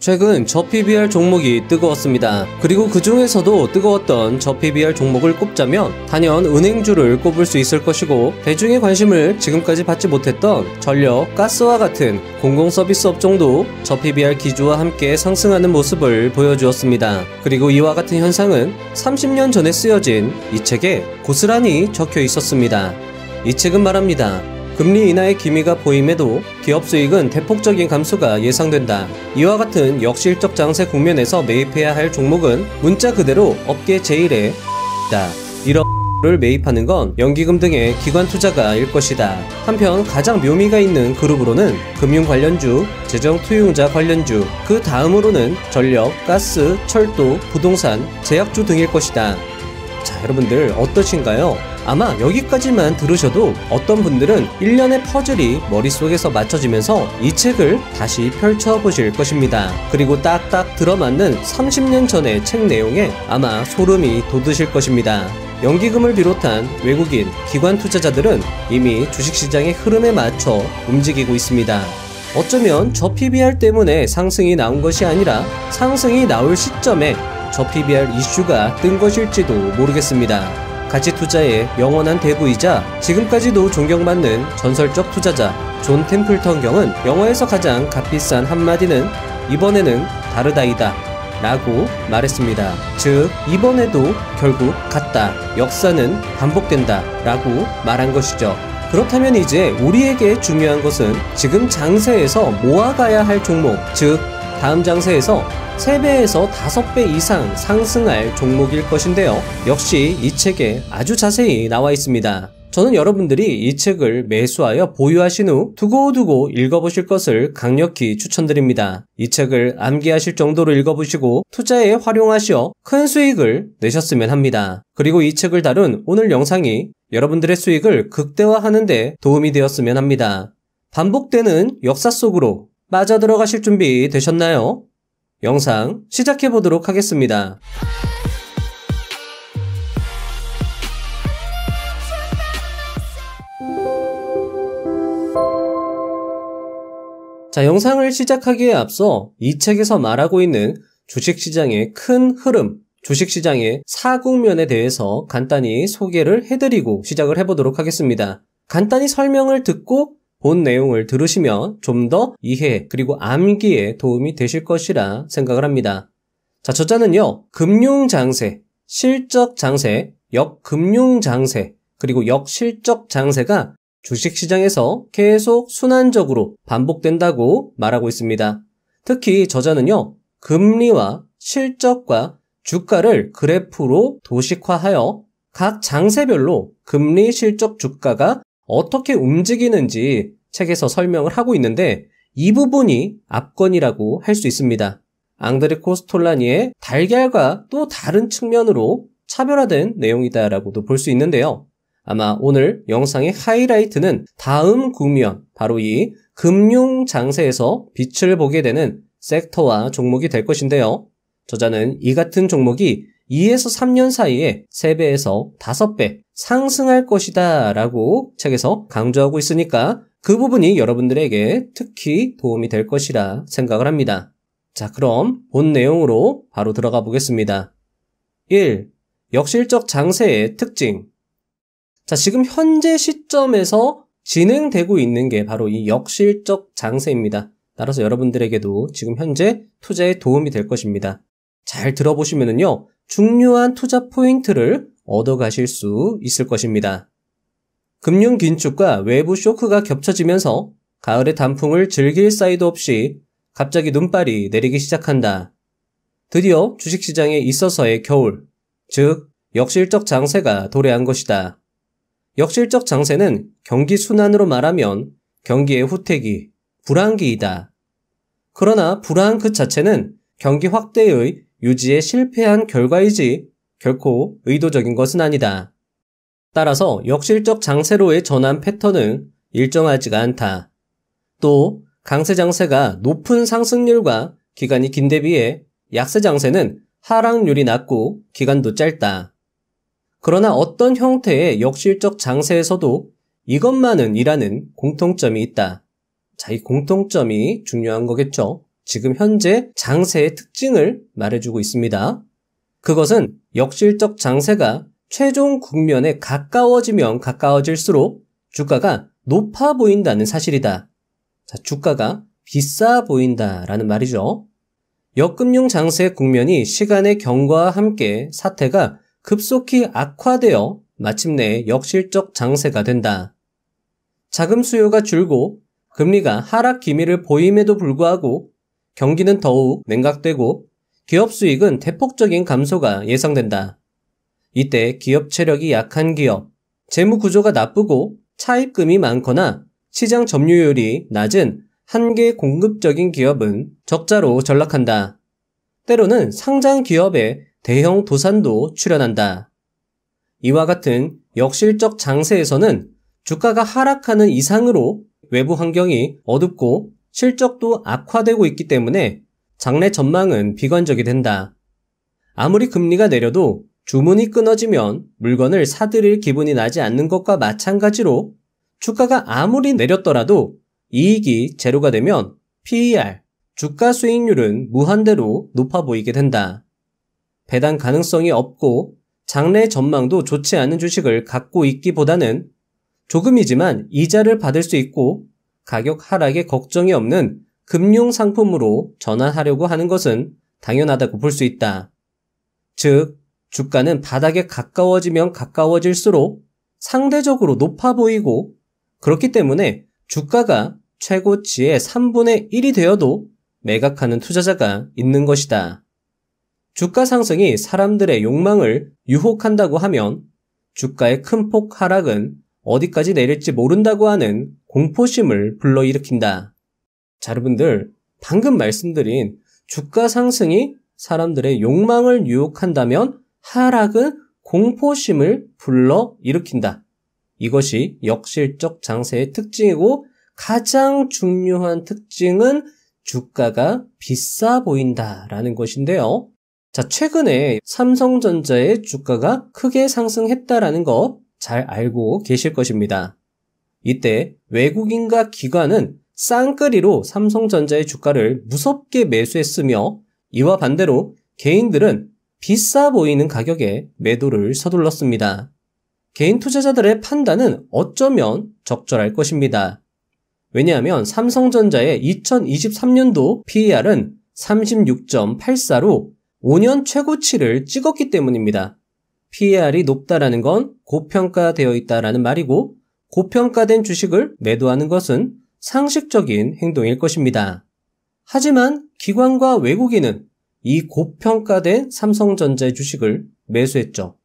최근 저 PBR 종목이 뜨거웠습니다. 그리고 그 중에서도 뜨거웠던 저 PBR 종목을 꼽자면 단연 은행주를 꼽을 수 있을 것이고, 대중의 관심을 지금까지 받지 못했던 전력, 가스와 같은 공공서비스 업종도 저 PBR 기조와 함께 상승하는 모습을 보여주었습니다. 그리고 이와 같은 현상은 30년 전에 쓰여진 이 책에 고스란히 적혀 있었습니다. 이 책은 말합니다. 금리 인하의 기미가 보임에도 기업 수익은 대폭적인 감소가 예상된다. 이와 같은 역실적 장세 국면에서 매입해야 할 종목은 문자 그대로 업계 제1의 다. 이런 를 매입하는 건 연기금 등의 기관 투자가 일 것이다. 한편 가장 묘미가 있는 그룹으로는 금융 관련주, 재정 투융자 관련주, 그 다음으로는 전력, 가스, 철도, 부동산, 제약주 등일 것이다. 자, 여러분들 어떠신가요? 아마 여기까지만 들으셔도 어떤 분들은 일련의 퍼즐이 머릿속에서 맞춰지면서 이 책을 다시 펼쳐보실 것입니다. 그리고 딱딱 들어맞는 30년 전의 책 내용에 아마 소름이 돋으실 것입니다. 연기금을 비롯한 외국인, 기관 투자자들은 이미 주식시장의 흐름에 맞춰 움직이고 있습니다. 어쩌면 저 PBR 때문에 상승이 나온 것이 아니라 상승이 나올 시점에 저 PBR 이슈가 뜬 것일지도 모르겠습니다. 가치 투자의 영원한 대부이자 지금까지도 존경받는 전설적 투자자 존 템플턴 경은 영화에서 가장 값비싼 한마디는 이번에는 다르다이다 라고 말했습니다. 즉 이번에도 결국 같다, 역사는 반복된다 라고 말한 것이죠. 그렇다면 이제 우리에게 중요한 것은 지금 장세에서 모아가야 할 종목, 즉 다음 장세에서 3배에서 5배 이상 상승할 종목일 것인데요. 역시 이 책에 아주 자세히 나와 있습니다. 저는 여러분들이 이 책을 매수하여 보유하신 후 두고두고 읽어보실 것을 강력히 추천드립니다. 이 책을 암기하실 정도로 읽어보시고 투자에 활용하시어 큰 수익을 내셨으면 합니다. 그리고 이 책을 다룬 오늘 영상이 여러분들의 수익을 극대화하는 데 도움이 되었으면 합니다. 반복되는 역사 속으로 빠져들어가실 준비 되셨나요? 영상 시작해보도록 하겠습니다. 자, 영상을 시작하기에 앞서 이 책에서 말하고 있는 주식시장의 큰 흐름, 주식시장의 사국면에 대해서 간단히 소개를 해드리고 시작을 해보도록 하겠습니다. 간단히 설명을 듣고 본 내용을 들으시면 좀 더 이해 그리고 암기에 도움이 되실 것이라 생각을 합니다. 자, 저자는요, 금융장세, 실적장세, 역금융장세, 그리고 역실적장세가 주식시장에서 계속 순환적으로 반복된다고 말하고 있습니다. 특히 저자는요, 금리와 실적과 주가를 그래프로 도식화하여 각 장세별로 금리, 실적, 주가가 어떻게 움직이는지 책에서 설명을 하고 있는데 이 부분이 압권이라고 할 수 있습니다. 앙드레 코스톨라니의 달걀과 또 다른 측면으로 차별화된 내용이다라고도 볼 수 있는데요. 아마 오늘 영상의 하이라이트는 다음 국면, 바로 이 금융 장세에서 빛을 보게 되는 섹터와 종목이 될 것인데요. 저자는 이 같은 종목이 2에서 3년 사이에 3배에서 5배 상승할 것이다 라고 책에서 강조하고 있으니까 그 부분이 여러분들에게 특히 도움이 될 것이라 생각을 합니다. 자, 그럼 본 내용으로 바로 들어가 보겠습니다. 1. 역실적 장세의 특징. 자, 지금 현재 시점에서 진행되고 있는 게 바로 이 역실적 장세입니다. 따라서 여러분들에게도 지금 현재 투자에 도움이 될 것입니다. 잘 들어보시면은요, 중요한 투자 포인트를 얻어가실 수 있을 것입니다. 금융 긴축과 외부 쇼크가 겹쳐지면서 가을의 단풍을 즐길 사이도 없이 갑자기 눈발이 내리기 시작한다. 드디어 주식시장에 있어서의 겨울, 즉 역실적 장세가 도래한 것이다. 역실적 장세는 경기 순환으로 말하면 경기의 후퇴기, 불황기이다. 그러나 불황 그 자체는 경기 확대의 유지에 실패한 결과이지 결코 의도적인 것은 아니다. 따라서 역실적 장세로의 전환 패턴은 일정하지가 않다. 또 강세 장세가 높은 상승률과 기간이 긴 데 비해 약세 장세는 하락률이 낮고 기간도 짧다. 그러나 어떤 형태의 역실적 장세에서도 이것만은 이라는 공통점이 있다. 자, 이 공통점이 중요한 거겠죠. 지금 현재 장세의 특징을 말해주고 있습니다. 그것은 역실적 장세가 최종 국면에 가까워지면 가까워질수록 주가가 높아 보인다는 사실이다. 자, 주가가 비싸 보인다라는 말이죠. 역금융 장세 국면이 시간의 경과와 함께 사태가 급속히 악화되어 마침내 역실적 장세가 된다. 자금 수요가 줄고 금리가 하락 기미를 보임에도 불구하고 경기는 더욱 냉각되고 기업 수익은 대폭적인 감소가 예상된다. 이때 기업 체력이 약한 기업, 재무 구조가 나쁘고 차입금이 많거나 시장 점유율이 낮은 한계 공급적인 기업은 적자로 전락한다. 때로는 상장 기업의 대형 도산도 출현한다. 이와 같은 역실적 장세에서는 주가가 하락하는 이상으로 외부 환경이 어둡고 실적도 악화되고 있기 때문에 장래 전망은 비관적이 된다. 아무리 금리가 내려도 주문이 끊어지면 물건을 사들일 기분이 나지 않는 것과 마찬가지로 주가가 아무리 내렸더라도 이익이 제로가 되면 PER, 주가 수익률은 무한대로 높아 보이게 된다. 배당 가능성이 없고 장래 전망도 좋지 않은 주식을 갖고 있기보다는 조금이지만 이자를 받을 수 있고 가격 하락에 걱정이 없는 금융상품으로 전환하려고 하는 것은 당연하다고 볼 수 있다. 즉, 주가는 바닥에 가까워지면 가까워질수록 상대적으로 높아 보이고 그렇기 때문에 주가가 최고치의 3분의 1이 되어도 매각하는 투자자가 있는 것이다. 주가 상승이 사람들의 욕망을 유혹한다고 하면 주가의 큰 폭 하락은 어디까지 내릴지 모른다고 하는 공포심을 불러일으킨다. 자, 여러분들, 방금 말씀드린 주가 상승이 사람들의 욕망을 유혹한다면 하락은 공포심을 불러일으킨다. 이것이 역실적 장세의 특징이고 가장 중요한 특징은 주가가 비싸 보인다라는 것인데요. 자, 최근에 삼성전자의 주가가 크게 상승했다라는 거 잘 알고 계실 것입니다. 이때 외국인과 기관은 쌍끌이로 삼성전자의 주가를 무섭게 매수했으며 이와 반대로 개인들은 비싸 보이는 가격에 매도를 서둘렀습니다. 개인 투자자들의 판단은 어쩌면 적절할 것입니다. 왜냐하면 삼성전자의 2023년도 PER은 36.84로 5년 최고치를 찍었기 때문입니다. PER이 높다라는 건 고평가되어 있다라는 말이고 고평가된 주식을 매도하는 것은 상식적인 행동일 것입니다. 하지만 기관과 외국인은 이 고평가된 삼성전자의 주식을 매수했죠.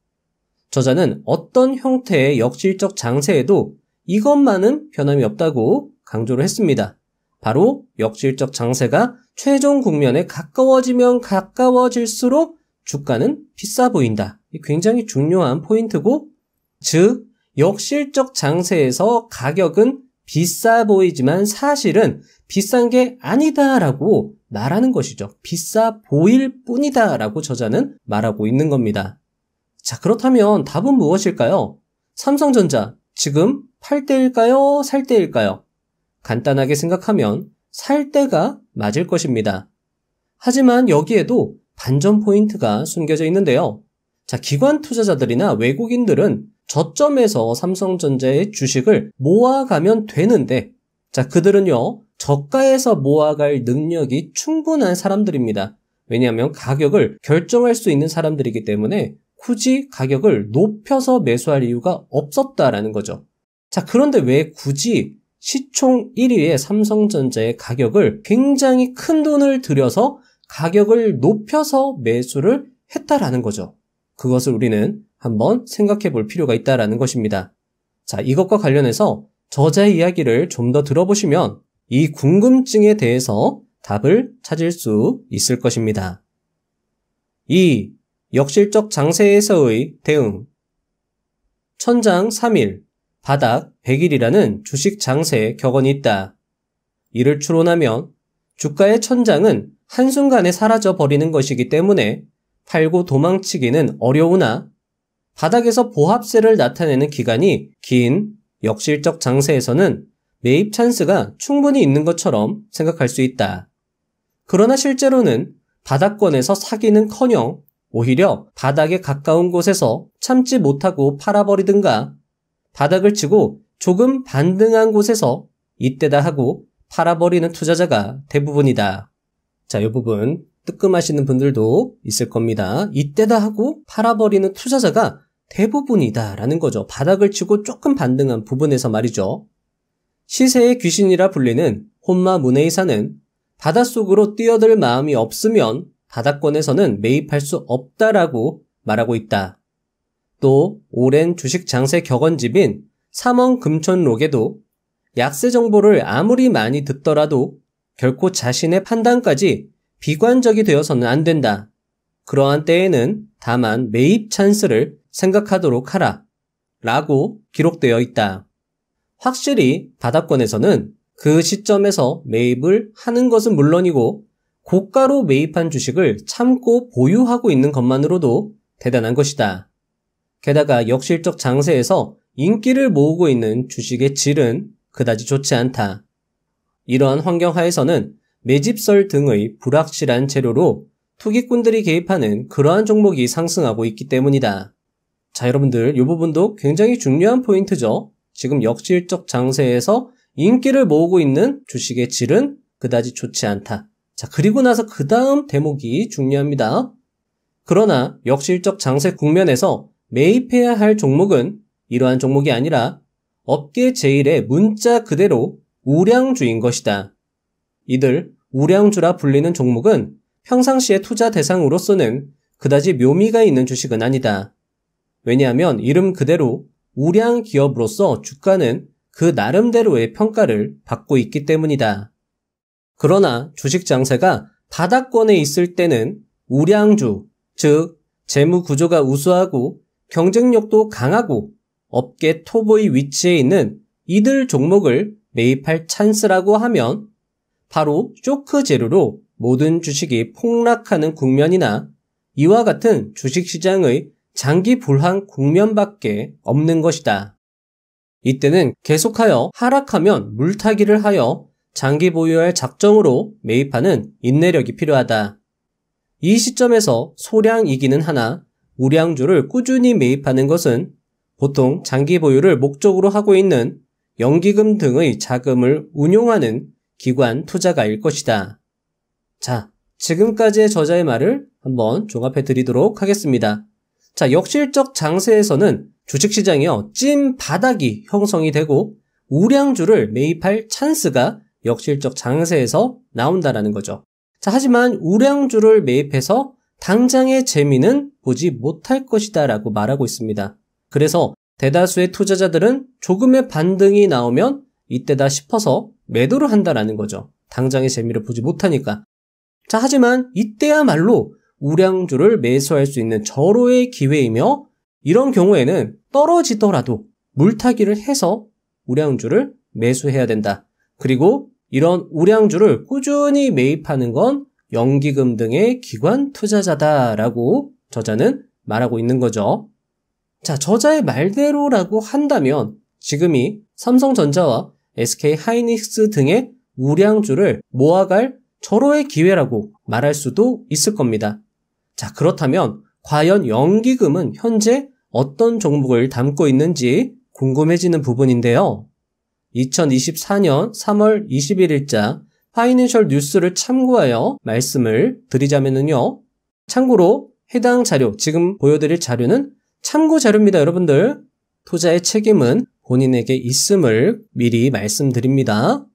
저자는 어떤 형태의 역실적 장세에도 이것만은 변함이 없다고 강조를 했습니다. 바로 역실적 장세가 최종 국면에 가까워지면 가까워질수록 주가는 비싸 보인다. 굉장히 중요한 포인트고, 즉 역실적 장세에서 가격은 비싸 보이지만 사실은 비싼 게 아니다라고 말하는 것이죠. 비싸 보일 뿐이다라고 저자는 말하고 있는 겁니다. 자, 그렇다면 답은 무엇일까요? 삼성전자 지금 팔 때일까요? 살 때일까요? 간단하게 생각하면 살 때가 맞을 것입니다. 하지만 여기에도 반전 포인트가 숨겨져 있는데요. 자, 기관 투자자들이나 외국인들은 저점에서 삼성전자의 주식을 모아가면 되는데, 자, 그들은요, 저가에서 모아갈 능력이 충분한 사람들입니다. 왜냐하면 가격을 결정할 수 있는 사람들이기 때문에 굳이 가격을 높여서 매수할 이유가 없었다라는 거죠. 자, 그런데 왜 굳이 시총 1위의 삼성전자의 가격을 굉장히 큰 돈을 들여서 가격을 높여서 매수를 했다라는 거죠. 그것을 우리는 한번 생각해 볼 필요가 있다라는 것입니다. 자, 이것과 관련해서 저자의 이야기를 좀 더 들어보시면 이 궁금증에 대해서 답을 찾을 수 있을 것입니다. 2. 역실적 장세에서의 대응. 천장 3일, 바닥 100일이라는 주식 장세의 격언이 있다. 이를 추론하면 주가의 천장은 한순간에 사라져 버리는 것이기 때문에 팔고 도망치기는 어려우나 바닥에서 보합세를 나타내는 기간이 긴 역실적 장세에서는 매입 찬스가 충분히 있는 것처럼 생각할 수 있다. 그러나 실제로는 바닥권에서 사기는커녕 오히려 바닥에 가까운 곳에서 참지 못하고 팔아버리든가 바닥을 치고 조금 반등한 곳에서 이때다 하고 팔아버리는 투자자가 대부분이다. 자, 이 부분 뜨끔하시는 분들도 있을 겁니다. 이때다 하고 팔아버리는 투자자가 대부분이다 라는 거죠. 바닥을 치고 조금 반등한 부분에서 말이죠. 시세의 귀신이라 불리는 혼마 문에이사는 바닷속으로 뛰어들 마음이 없으면 바닥권에서는 매입할 수 없다라고 말하고 있다. 또 오랜 주식 장세 격언집인 삼원금천록에도 약세 정보를 아무리 많이 듣더라도 결코 자신의 판단까지 비관적이 되어서는 안 된다. 그러한 때에는 다만 매입 찬스를 생각하도록 하라. 라고 기록되어 있다. 확실히 바닥권에서는 그 시점에서 매입을 하는 것은 물론이고 고가로 매입한 주식을 참고 보유하고 있는 것만으로도 대단한 것이다. 게다가 역실적 장세에서 인기를 모으고 있는 주식의 질은 그다지 좋지 않다. 이러한 환경 하에서는 매집설 등의 불확실한 재료로 투기꾼들이 개입하는 그러한 종목이 상승하고 있기 때문이다. 자, 여러분들 이 부분도 굉장히 중요한 포인트죠. 지금 역실적 장세에서 인기를 모으고 있는 주식의 질은 그다지 좋지 않다. 자, 그리고 나서 그 다음 대목이 중요합니다. 그러나 역실적 장세 국면에서 매입해야 할 종목은 이러한 종목이 아니라 업계 제1의 문자 그대로 우량주인 것이다. 이들 우량주라 불리는 종목은 평상시의 투자 대상으로서는 그다지 묘미가 있는 주식은 아니다. 왜냐하면 이름 그대로 우량 기업으로서 주가는 그 나름대로의 평가를 받고 있기 때문이다. 그러나 주식 장세가 바닥권에 있을 때는 우량주, 즉 재무 구조가 우수하고 경쟁력도 강하고 업계 톱의 위치에 있는 이들 종목을 매입할 찬스라고 하면 바로 쇼크 재료로 모든 주식이 폭락하는 국면이나 이와 같은 주식시장의 장기 불황 국면밖에 없는 것이다. 이때는 계속하여 하락하면 물타기를 하여 장기 보유할 작정으로 매입하는 인내력이 필요하다. 이 시점에서 소량이기는 하나 우량주를 꾸준히 매입하는 것은 보통 장기 보유를 목적으로 하고 있는 연기금 등의 자금을 운용하는 기관 투자가일 것이다. 자, 지금까지의 저자의 말을 한번 종합해 드리도록 하겠습니다. 자, 역실적 장세에서는 주식시장이요, 찐 바닥이 형성이 되고 우량주를 매입할 찬스가 역실적 장세에서 나온다라는 거죠. 자, 하지만 우량주를 매입해서 당장의 재미는 보지 못할 것이다 라고 말하고 있습니다. 그래서 대다수의 투자자들은 조금의 반등이 나오면 이때다 싶어서 매도를 한다라는 거죠. 당장의 재미를 보지 못하니까. 자, 하지만 이때야말로 우량주를 매수할 수 있는 절호의 기회이며 이런 경우에는 떨어지더라도 물타기를 해서 우량주를 매수해야 된다. 그리고 이런 우량주를 꾸준히 매입하는 건 연기금 등의 기관 투자자다라고 저자는 말하고 있는 거죠. 자, 저자의 말대로라고 한다면 지금이 삼성전자와 SK하이닉스 등의 우량주를 모아갈 절호의 기회라고 말할 수도 있을 겁니다. 자, 그렇다면 과연 연기금은 현재 어떤 종목을 담고 있는지 궁금해지는 부분인데요. 2024년 3월 21일자 파이낸셜 뉴스를 참고하여 말씀을 드리자면요. 참고로 해당 자료, 지금 보여드릴 자료는 참고 자료입니다, 여러분들. 투자의 책임은 본인에게 있음을 미리 말씀드립니다.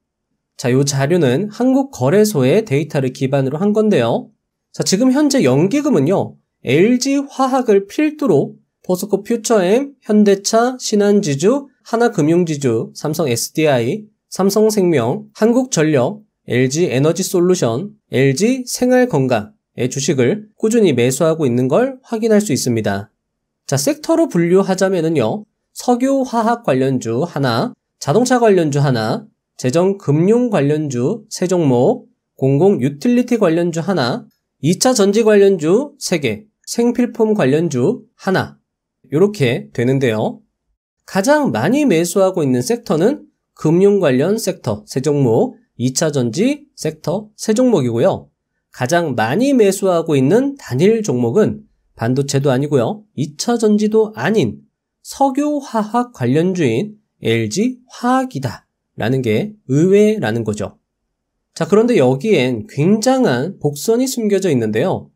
자, 이 자료는 한국거래소의 데이터를 기반으로 한 건데요. 자, 지금 현재 연기금은요, LG화학을 필두로 포스코 퓨처엠, 현대차, 신한지주, 하나금융지주, 삼성 SDI, 삼성생명, 한국전력, LG에너지솔루션, LG생활건강의 주식을 꾸준히 매수하고 있는 걸 확인할 수 있습니다. 자, 섹터로 분류하자면요, 석유화학 관련주 하나, 자동차 관련주 하나, 재정금융 관련주 3종목, 공공유틸리티 관련주 하나, 2차 전지 관련주 3개, 생필품 관련주 하나, 이렇게 되는데요. 가장 많이 매수하고 있는 섹터는 금융 관련 섹터 3종목, 2차 전지 섹터 3종목이고요. 가장 많이 매수하고 있는 단일 종목은 반도체도 아니고요. 2차 전지도 아닌 석유화학 관련주인 LG화학이다 라는 게 의외라는 거죠. 자, 그런데 여기엔 굉장한 복선이 숨겨져 있는데요.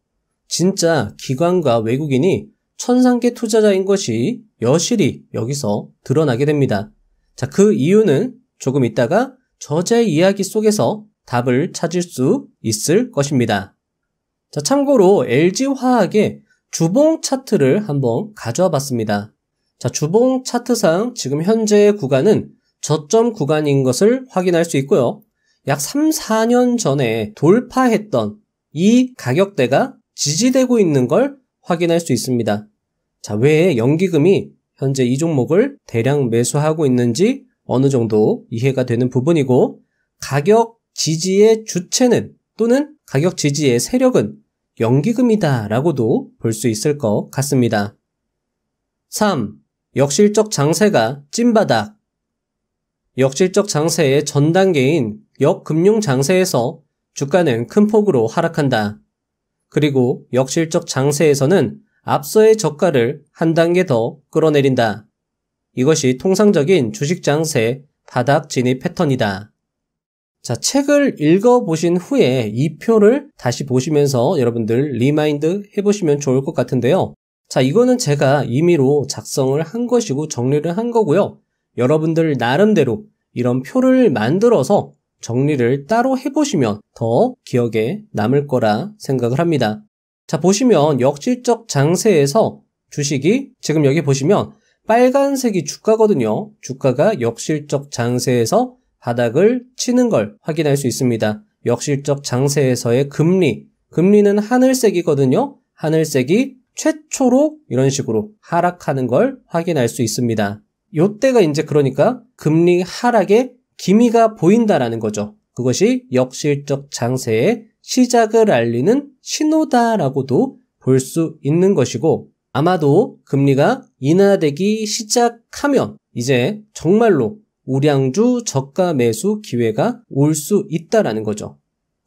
진짜 기관과 외국인이 천상계 투자자인 것이 여실히 여기서 드러나게 됩니다. 자, 그 이유는 조금 있다가 저자의 이야기 속에서 답을 찾을 수 있을 것입니다. 자, 참고로 LG화학의 주봉 차트를 한번 가져와 봤습니다. 자, 주봉 차트상 지금 현재의 구간은 저점 구간인 것을 확인할 수 있고요. 약 3, 4년 전에 돌파했던 이 가격대가 지지되고 있는 걸 확인할 수 있습니다. 자, 왜 연기금이 현재 이 종목을 대량 매수하고 있는지 어느 정도 이해가 되는 부분이고, 가격 지지의 주체는 또는 가격 지지의 세력은 연기금이다 라고도 볼 수 있을 것 같습니다. 3. 역실적 장세가 찐바닥. 역실적 장세의 전 단계인 역금융 장세에서 주가는 큰 폭으로 하락한다. 그리고 역실적 장세에서는 앞서의 저가를 한 단계 더 끌어내린다. 이것이 통상적인 주식 장세 바닥 진입 패턴이다. 자, 책을 읽어보신 후에 이 표를 다시 보시면서 여러분들 리마인드 해보시면 좋을 것 같은데요. 자, 이거는 제가 임의로 작성을 한 것이고 정리를 한 거고요. 여러분들 나름대로 이런 표를 만들어서 정리를 따로 해보시면 더 기억에 남을 거라 생각을 합니다. 자, 보시면 역실적 장세에서 주식이 지금 여기 보시면 빨간색이 주가거든요. 주가가 역실적 장세에서 바닥을 치는 걸 확인할 수 있습니다. 역실적 장세에서의 금리는 하늘색이거든요. 하늘색이 최초로 이런 식으로 하락하는 걸 확인할 수 있습니다. 요때가 이제 그러니까 금리 하락의 기미가 보인다라는 거죠. 그것이 역실적 장세의 시작을 알리는 신호다라고도 볼 수 있는 것이고, 아마도 금리가 인하되기 시작하면 이제 정말로 우량주 저가 매수 기회가 올 수 있다라는 거죠.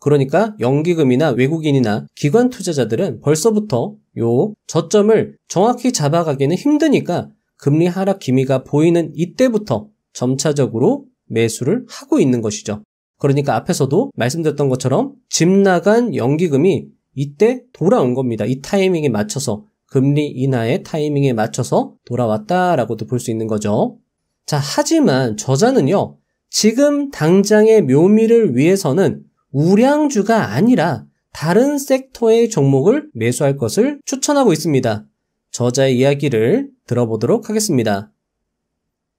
그러니까 연기금이나 외국인이나 기관 투자자들은 벌써부터 요 저점을 정확히 잡아가기는 힘드니까 금리 하락 기미가 보이는 이때부터 점차적으로 매수를 하고 있는 것이죠. 그러니까 앞에서도 말씀드렸던 것처럼 집 나간 연기금이 이때 돌아온 겁니다. 이 타이밍에 맞춰서, 금리 인하의 타이밍에 맞춰서 돌아왔다라고도 볼 수 있는 거죠. 자, 하지만 저자는요, 지금 당장의 묘미를 위해서는 우량주가 아니라 다른 섹터의 종목을 매수할 것을 추천하고 있습니다. 저자의 이야기를 들어보도록 하겠습니다.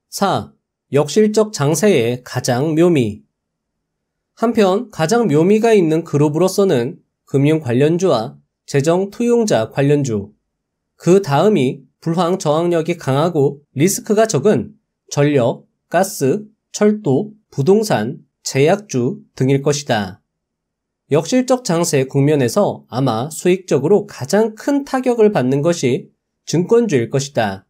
4. 역실적 장세의 가장 묘미. 한편 가장 묘미가 있는 그룹으로서는 금융 관련주와 재정 투용자 관련주, 그 다음이 불황 저항력이 강하고 리스크가 적은 전력, 가스, 철도, 부동산, 제약주 등일 것이다. 역실적 장세 국면에서 아마 수익적으로 가장 큰 타격을 받는 것이 증권주일 것이다.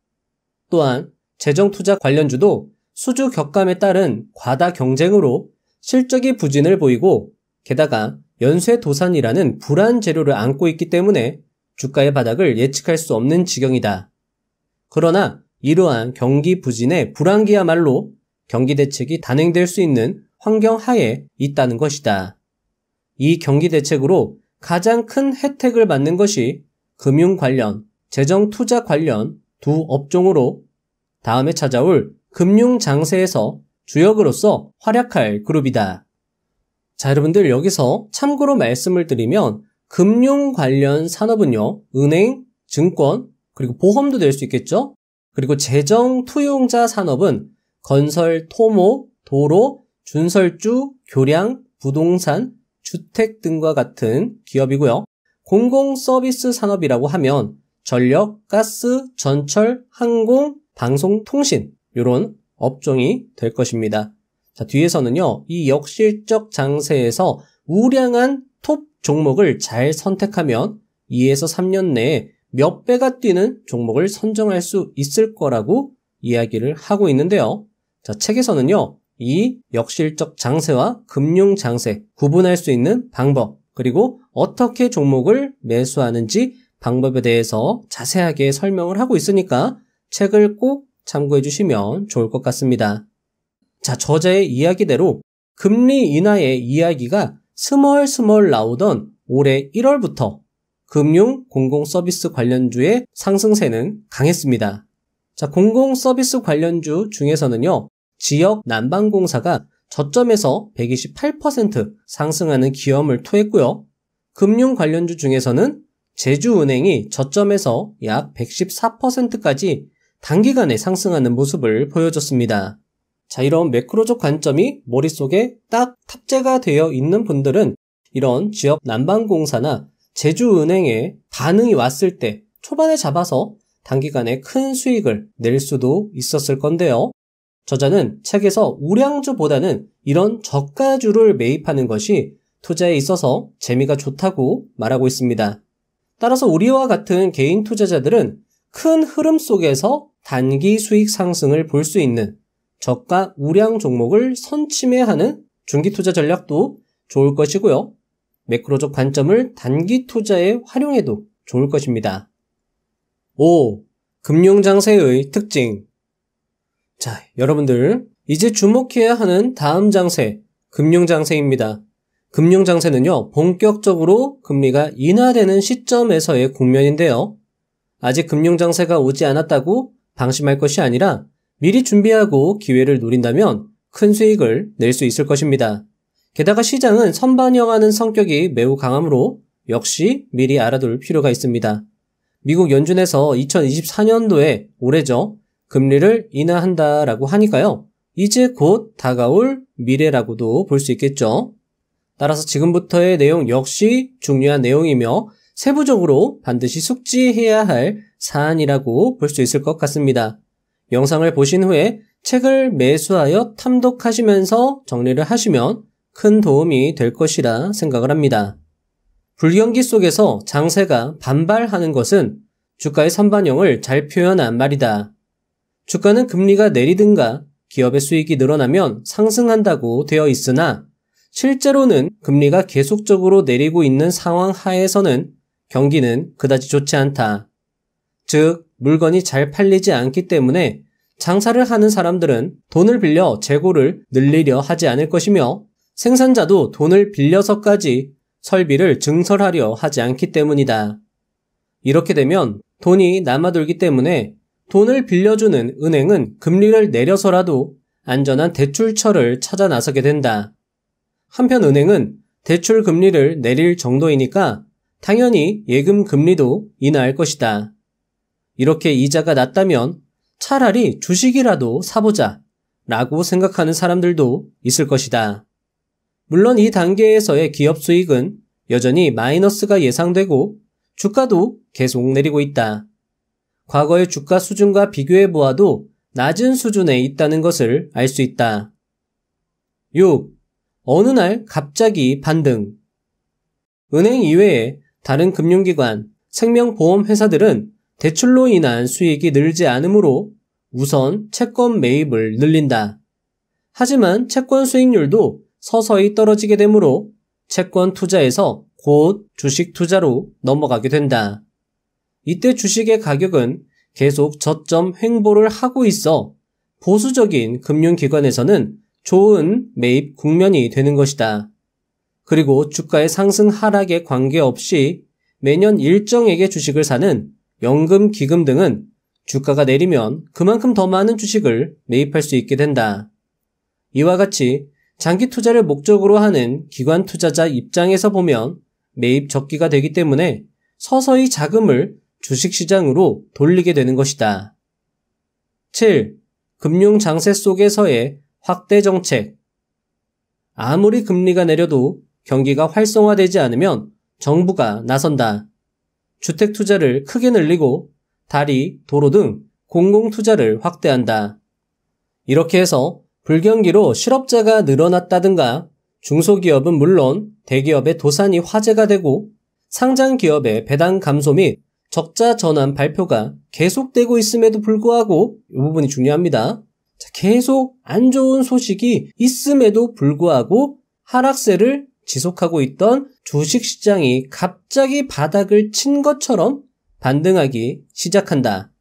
또한 재정투자 관련주도 수주 격감에 따른 과다 경쟁으로 실적이 부진을 보이고, 게다가 연쇄도산이라는 불안 재료를 안고 있기 때문에 주가의 바닥을 예측할 수 없는 지경이다. 그러나 이러한 경기 부진의 불안기야말로 경기 대책이 단행될 수 있는 환경 하에 있다는 것이다. 이 경기 대책으로 가장 큰 혜택을 받는 것이 금융 관련, 재정 투자 관련 두 업종으로 다음에 찾아올 금융 장세에서 주역으로서 활약할 그룹이다. 자, 여러분들 여기서 참고로 말씀을 드리면 금융 관련 산업은요, 은행, 증권, 그리고 보험도 될 수 있겠죠? 그리고 재정 투용자 산업은 건설, 토목, 도로, 준설주, 교량, 부동산, 주택 등과 같은 기업이고요. 공공 서비스 산업이라고 하면 전력, 가스, 전철, 항공, 방송, 통신 이런 업종이 될 것입니다. 자, 뒤에서는요, 이 역실적 장세에서 우량한 톱 종목을 잘 선택하면 2에서 3년 내에 몇 배가 뛰는 종목을 선정할 수 있을 거라고 이야기를 하고 있는데요. 자, 책에서는요, 이 역실적 장세와 금융 장세 구분할 수 있는 방법, 그리고 어떻게 종목을 매수하는지 방법에 대해서 자세하게 설명을 하고 있으니까 책을 꼭 참고해 주시면 좋을 것 같습니다. 자, 저자의 이야기대로 금리 인하의 이야기가 스멀스멀 나오던 올해 1월부터 금융 공공서비스 관련주의 상승세는 강했습니다. 자, 공공서비스 관련주 중에서는요, 지역 난방공사가 저점에서 128% 상승하는 기염을 토했고요. 금융 관련주 중에서는 제주은행이 저점에서 약 114%까지 단기간에 상승하는 모습을 보여줬습니다. 자, 이런 매크로적 관점이 머릿속에 딱 탑재가 되어 있는 분들은 이런 지역 난방공사나 제주은행의 반응이 왔을 때 초반에 잡아서 단기간에 큰 수익을 낼 수도 있었을 건데요. 저자는 책에서 우량주보다는 이런 저가주를 매입하는 것이 투자에 있어서 재미가 좋다고 말하고 있습니다. 따라서 우리와 같은 개인 투자자들은 큰 흐름 속에서 단기 수익 상승을 볼 수 있는 저가 우량 종목을 선침해하는 중기 투자 전략도 좋을 것이고요. 매크로적 관점을 단기 투자에 활용해도 좋을 것입니다. 5. 금융장세의 특징. 자, 여러분들 이제 주목해야 하는 다음 장세, 금융장세입니다. 금융장세는요, 본격적으로 금리가 인하되는 시점에서의 국면인데요. 아직 금융장세가 오지 않았다고 방심할 것이 아니라 미리 준비하고 기회를 노린다면 큰 수익을 낼 수 있을 것입니다. 게다가 시장은 선반영하는 성격이 매우 강하므로 역시 미리 알아둘 필요가 있습니다. 미국 연준에서 2024년도에 올해죠, 금리를 인하한다라고 하니까요, 이제 곧 다가올 미래라고도 볼 수 있겠죠. 따라서 지금부터의 내용 역시 중요한 내용이며 세부적으로 반드시 숙지해야 할 사안이라고 볼 수 있을 것 같습니다. 영상을 보신 후에 책을 매수하여 탐독하시면서 정리를 하시면 큰 도움이 될 것이라 생각을 합니다. 불경기 속에서 장세가 반발하는 것은 주가의 선반영을 잘 표현한 말이다. 주가는 금리가 내리든가 기업의 수익이 늘어나면 상승한다고 되어 있으나 실제로는 금리가 계속적으로 내리고 있는 상황 하에서는 경기는 그다지 좋지 않다. 즉, 물건이 잘 팔리지 않기 때문에 장사를 하는 사람들은 돈을 빌려 재고를 늘리려 하지 않을 것이며 생산자도 돈을 빌려서까지 설비를 증설하려 하지 않기 때문이다. 이렇게 되면 돈이 남아돌기 때문에 돈을 빌려주는 은행은 금리를 내려서라도 안전한 대출처를 찾아 나서게 된다. 한편 은행은 대출 금리를 내릴 정도이니까 당연히 예금 금리도 인하할 것이다. 이렇게 이자가 낮다면 차라리 주식이라도 사보자 라고 생각하는 사람들도 있을 것이다. 물론 이 단계에서의 기업 수익은 여전히 마이너스가 예상되고 주가도 계속 내리고 있다. 과거의 주가 수준과 비교해 보아도 낮은 수준에 있다는 것을 알 수 있다. 6. 어느 날 갑자기 반등. 은행 이외에 다른 금융기관, 생명보험회사들은 대출로 인한 수익이 늘지 않으므로 우선 채권 매입을 늘린다. 하지만 채권 수익률도 서서히 떨어지게 되므로 채권 투자에서 곧 주식 투자로 넘어가게 된다. 이때 주식의 가격은 계속 저점 횡보를 하고 있어 보수적인 금융기관에서는 좋은 매입 국면이 되는 것이다. 그리고 주가의 상승 하락에 관계없이 매년 일정액의 주식을 사는 연금, 기금 등은 주가가 내리면 그만큼 더 많은 주식을 매입할 수 있게 된다. 이와 같이 장기 투자를 목적으로 하는 기관 투자자 입장에서 보면 매입 적기가 되기 때문에 서서히 자금을 주식시장으로 돌리게 되는 것이다. 7. 금융 장세 속에서의 확대 정책. 아무리 금리가 내려도 경기가 활성화되지 않으면 정부가 나선다. 주택 투자를 크게 늘리고 다리, 도로 등 공공 투자를 확대한다. 이렇게 해서 불경기로 실업자가 늘어났다든가 중소기업은 물론 대기업의 도산이 화제가 되고 상장 기업의 배당 감소 및 적자 전환 발표가 계속되고 있음에도 불구하고 이 부분이 중요합니다. 계속 안 좋은 소식이 있음에도 불구하고 하락세를 지속하고 있던 주식시장이 갑자기 바닥을 친 것처럼 반등하기 시작한다.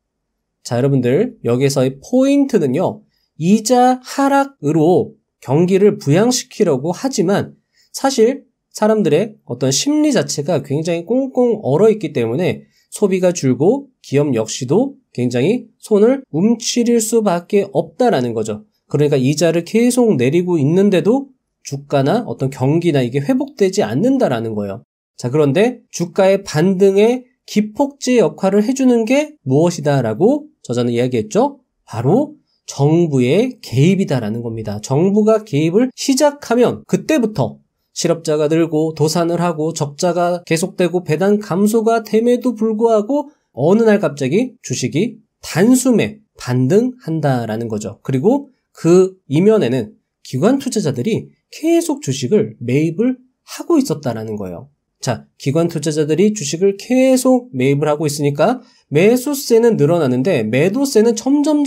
자, 여러분들, 여기서의 포인트는요, 이자 하락으로 경기를 부양시키려고 하지만 사실 사람들의 어떤 심리 자체가 굉장히 꽁꽁 얼어있기 때문에 소비가 줄고 기업 역시도 굉장히 손을 움츠릴 수밖에 없다라는 거죠. 그러니까 이자를 계속 내리고 있는데도 주가나 어떤 경기나 이게 회복되지 않는다라는 거예요. 자, 그런데 주가의 반등에 기폭제 역할을 해주는 게 무엇이다라고 저자는 이야기했죠? 바로 정부의 개입이다라는 겁니다. 정부가 개입을 시작하면 그때부터 실업자가 늘고 도산을 하고 적자가 계속되고 배당 감소가 됨에도 불구하고 어느 날 갑자기 주식이 단숨에 반등한다라는 거죠. 그리고 그 이면에는 기관 투자자들이 계속 주식을 매입을 하고 있었다라는 거예요. 자, 기관 투자자들이 주식을 계속 매입을 하고 있으니까 매수세는 늘어나는데 매도세는 점점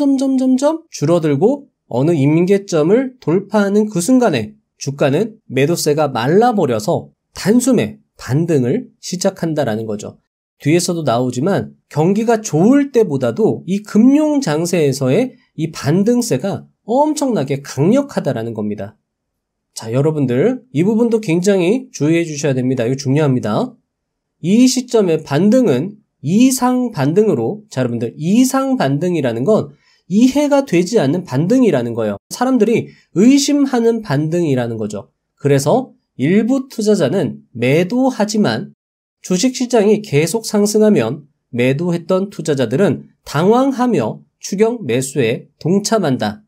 줄어들고 어느 임계점을 돌파하는 그 순간에 주가는 매도세가 말라버려서 단숨에 반등을 시작한다라는 거죠. 뒤에서도 나오지만 경기가 좋을 때보다도 이 금융 장세에서의 이 반등세가 엄청나게 강력하다라는 겁니다. 자, 여러분들 이 부분도 굉장히 주의해 주셔야 됩니다. 이거 중요합니다. 이 시점의 반등은 이상 반등으로, 자, 여러분들 이상 반등이라는 건 이해가 되지 않는 반등이라는 거예요. 사람들이 의심하는 반등이라는 거죠. 그래서 일부 투자자는 매도하지만 주식시장이 계속 상승하면 매도했던 투자자들은 당황하며 추격 매수에 동참한다.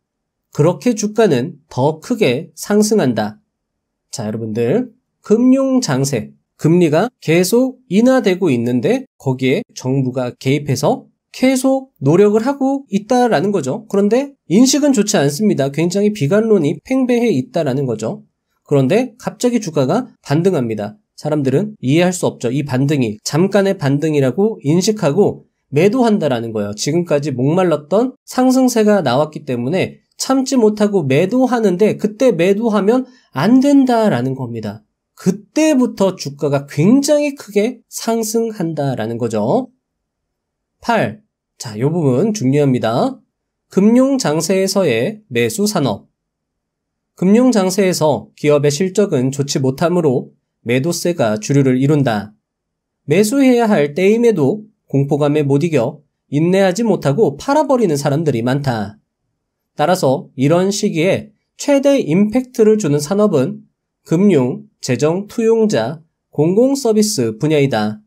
그렇게 주가는 더 크게 상승한다. 자, 여러분들, 금융 장세, 금리가 계속 인하되고 있는데 거기에 정부가 개입해서 계속 노력을 하고 있다라는 거죠. 그런데 인식은 좋지 않습니다. 굉장히 비관론이 팽배해 있다라는 거죠. 그런데 갑자기 주가가 반등합니다. 사람들은 이해할 수 없죠. 이 반등이 잠깐의 반등이라고 인식하고 매도한다라는 거예요. 지금까지 목말랐던 상승세가 나왔기 때문에 참지 못하고 매도하는데 그때 매도하면 안 된다라는 겁니다. 그때부터 주가가 굉장히 크게 상승한다라는 거죠. 8. 자, 이 부분 중요합니다. 금융장세에서의 매수산업. 금융장세에서 기업의 실적은 좋지 못하므로 매도세가 주류를 이룬다. 매수해야 할 때임에도 공포감에 못 이겨 인내하지 못하고 팔아버리는 사람들이 많다. 따라서 이런 시기에 최대 임팩트를 주는 산업은 금융, 재정, 투용자, 공공서비스 분야이다.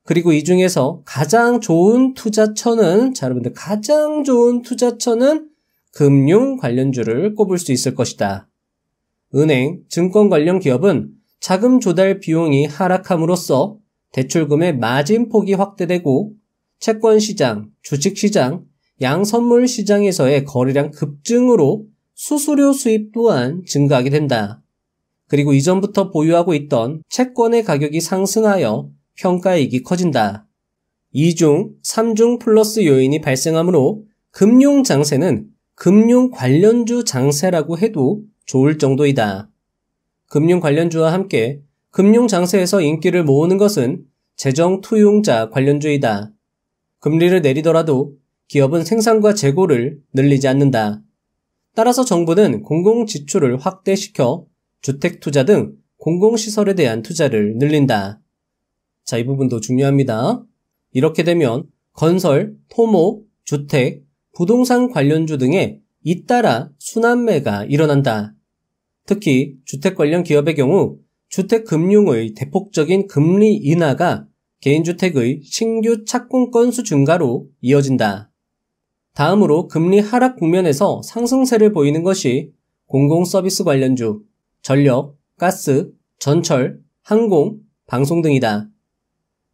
그리고 이 중에서 가장 좋은 투자처는, 자, 여러분들 가장 좋은 투자처는 금융 관련주를 꼽을 수 있을 것이다. 은행, 증권 관련 기업은 자금 조달 비용이 하락함으로써 대출금의 마진폭이 확대되고 채권시장, 주식시장, 양선물 시장에서의 거래량 급증으로 수수료 수입 또한 증가하게 된다. 그리고 이전부터 보유하고 있던 채권의 가격이 상승하여 평가이익이 커진다. 2중, 3중 플러스 요인이 발생하므로 금융 장세는 금융 관련주 장세라고 해도 좋을 정도이다. 금융 관련주와 함께 금융 장세에서 인기를 모으는 것은 재정 투용자 관련주이다. 금리를 내리더라도 기업은 생산과 재고를 늘리지 않는다. 따라서 정부는 공공지출을 확대시켜 주택투자 등 공공시설에 대한 투자를 늘린다. 자, 이 부분도 중요합니다. 이렇게 되면 건설, 토목, 주택, 부동산 관련주 등에 잇따라 순환매가 일어난다. 특히 주택 관련 기업의 경우 주택금융의 대폭적인 금리 인하가 개인주택의 신규 착공 건수 증가로 이어진다. 다음으로 금리 하락 국면에서 상승세를 보이는 것이 공공서비스 관련주, 전력, 가스, 전철, 항공, 방송 등이다.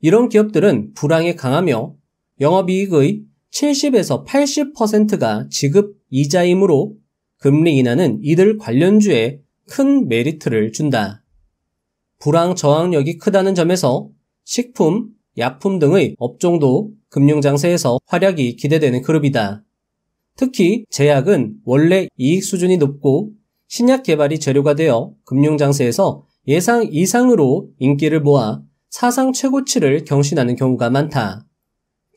이런 기업들은 불황에 강하며 영업이익의 70에서 80%가 지급 이자이므로 금리 인하는 이들 관련주에 큰 메리트를 준다. 불황 저항력이 크다는 점에서 식품, 약품 등의 업종도 금융장세에서 활약이 기대되는 그룹이다. 특히 제약은 원래 이익 수준이 높고 신약 개발이 재료가 되어 금융장세에서 예상 이상으로 인기를 모아 사상 최고치를 경신하는 경우가 많다.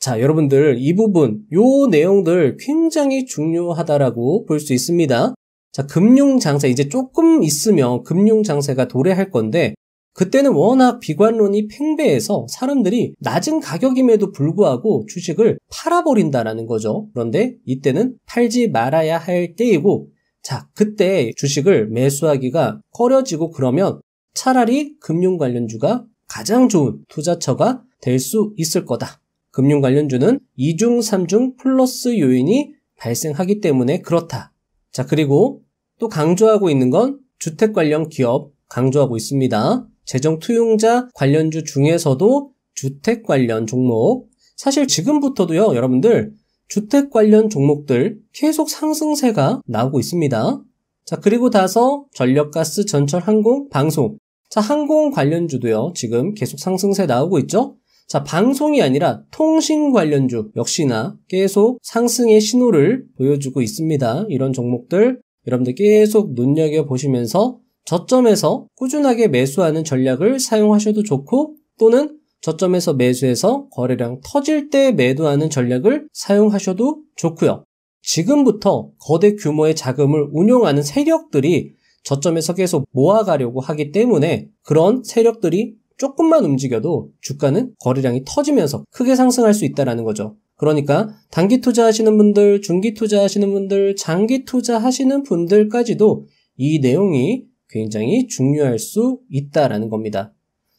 자, 여러분들 이 부분, 요 내용들 굉장히 중요하다라고 볼 수 있습니다. 자, 금융장세 이제 조금 있으면 금융장세가 도래할 건데 그때는 워낙 비관론이 팽배해서 사람들이 낮은 가격임에도 불구하고 주식을 팔아버린다라는 거죠. 그런데 이때는 팔지 말아야 할 때이고 자, 그때 주식을 매수하기가 꺼려지고 그러면 차라리 금융 관련주가 가장 좋은 투자처가 될 수 있을 거다. 금융 관련주는 2중, 3중 플러스 요인이 발생하기 때문에 그렇다. 자, 그리고 또 강조하고 있는 건 주택 관련 기업 강조하고 있습니다. 재정 투용자 관련주 중에서도 주택 관련 종목. 사실 지금부터도요, 여러분들 주택 관련 종목들 계속 상승세가 나오고 있습니다. 자, 그리고 나서 전력, 가스, 전철, 항공, 방송. 자, 항공 관련주도요, 지금 계속 상승세 나오고 있죠? 자, 방송이 아니라 통신 관련주 역시나 계속 상승의 신호를 보여주고 있습니다. 이런 종목들 여러분들 계속 눈여겨보시면서 저점에서 꾸준하게 매수하는 전략을 사용하셔도 좋고 또는 저점에서 매수해서 거래량 터질 때 매도하는 전략을 사용하셔도 좋고요. 지금부터 거대 규모의 자금을 운용하는 세력들이 저점에서 계속 모아가려고 하기 때문에 그런 세력들이 조금만 움직여도 주가는 거래량이 터지면서 크게 상승할 수 있다는 거죠. 그러니까 단기 투자하시는 분들, 중기 투자하시는 분들, 장기 투자하시는 분들까지도 이 내용이 굉장히 중요할 수 있다라는 겁니다.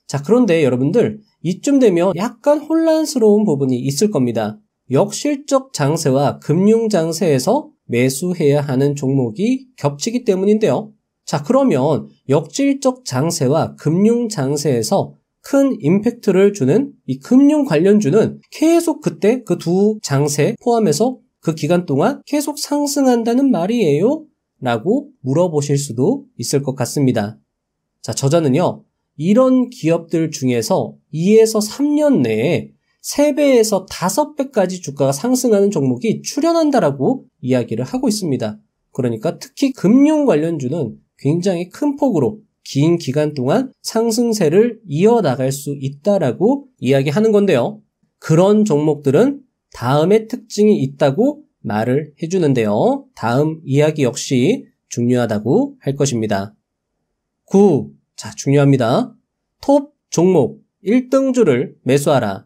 자, 그런데 여러분들 이쯤 되면 약간 혼란스러운 부분이 있을 겁니다. 역실적 장세와 금융 장세에서 매수해야 하는 종목이 겹치기 때문인데요. 자, 그러면 역질적 장세와 금융 장세에서 큰 임팩트를 주는 이 금융 관련주는 계속 그때 그 두 장세 포함해서 그 기간 동안 계속 상승한다는 말이에요? 라고 물어보실 수도 있을 것 같습니다. 자, 저자는요, 이런 기업들 중에서 2에서 3년 내에 3배에서 5배까지 주가가 상승하는 종목이 출현한다라고 이야기를 하고 있습니다. 그러니까 특히 금융 관련주는 굉장히 큰 폭으로 긴 기간 동안 상승세를 이어나갈 수 있다라고 이야기하는 건데요. 그런 종목들은 다음의 특징이 있다고 말을 해주는데요. 다음 이야기 역시 중요하다고 할 것입니다. 9. 자, 중요합니다. 톱 종목 1등주를 매수하라.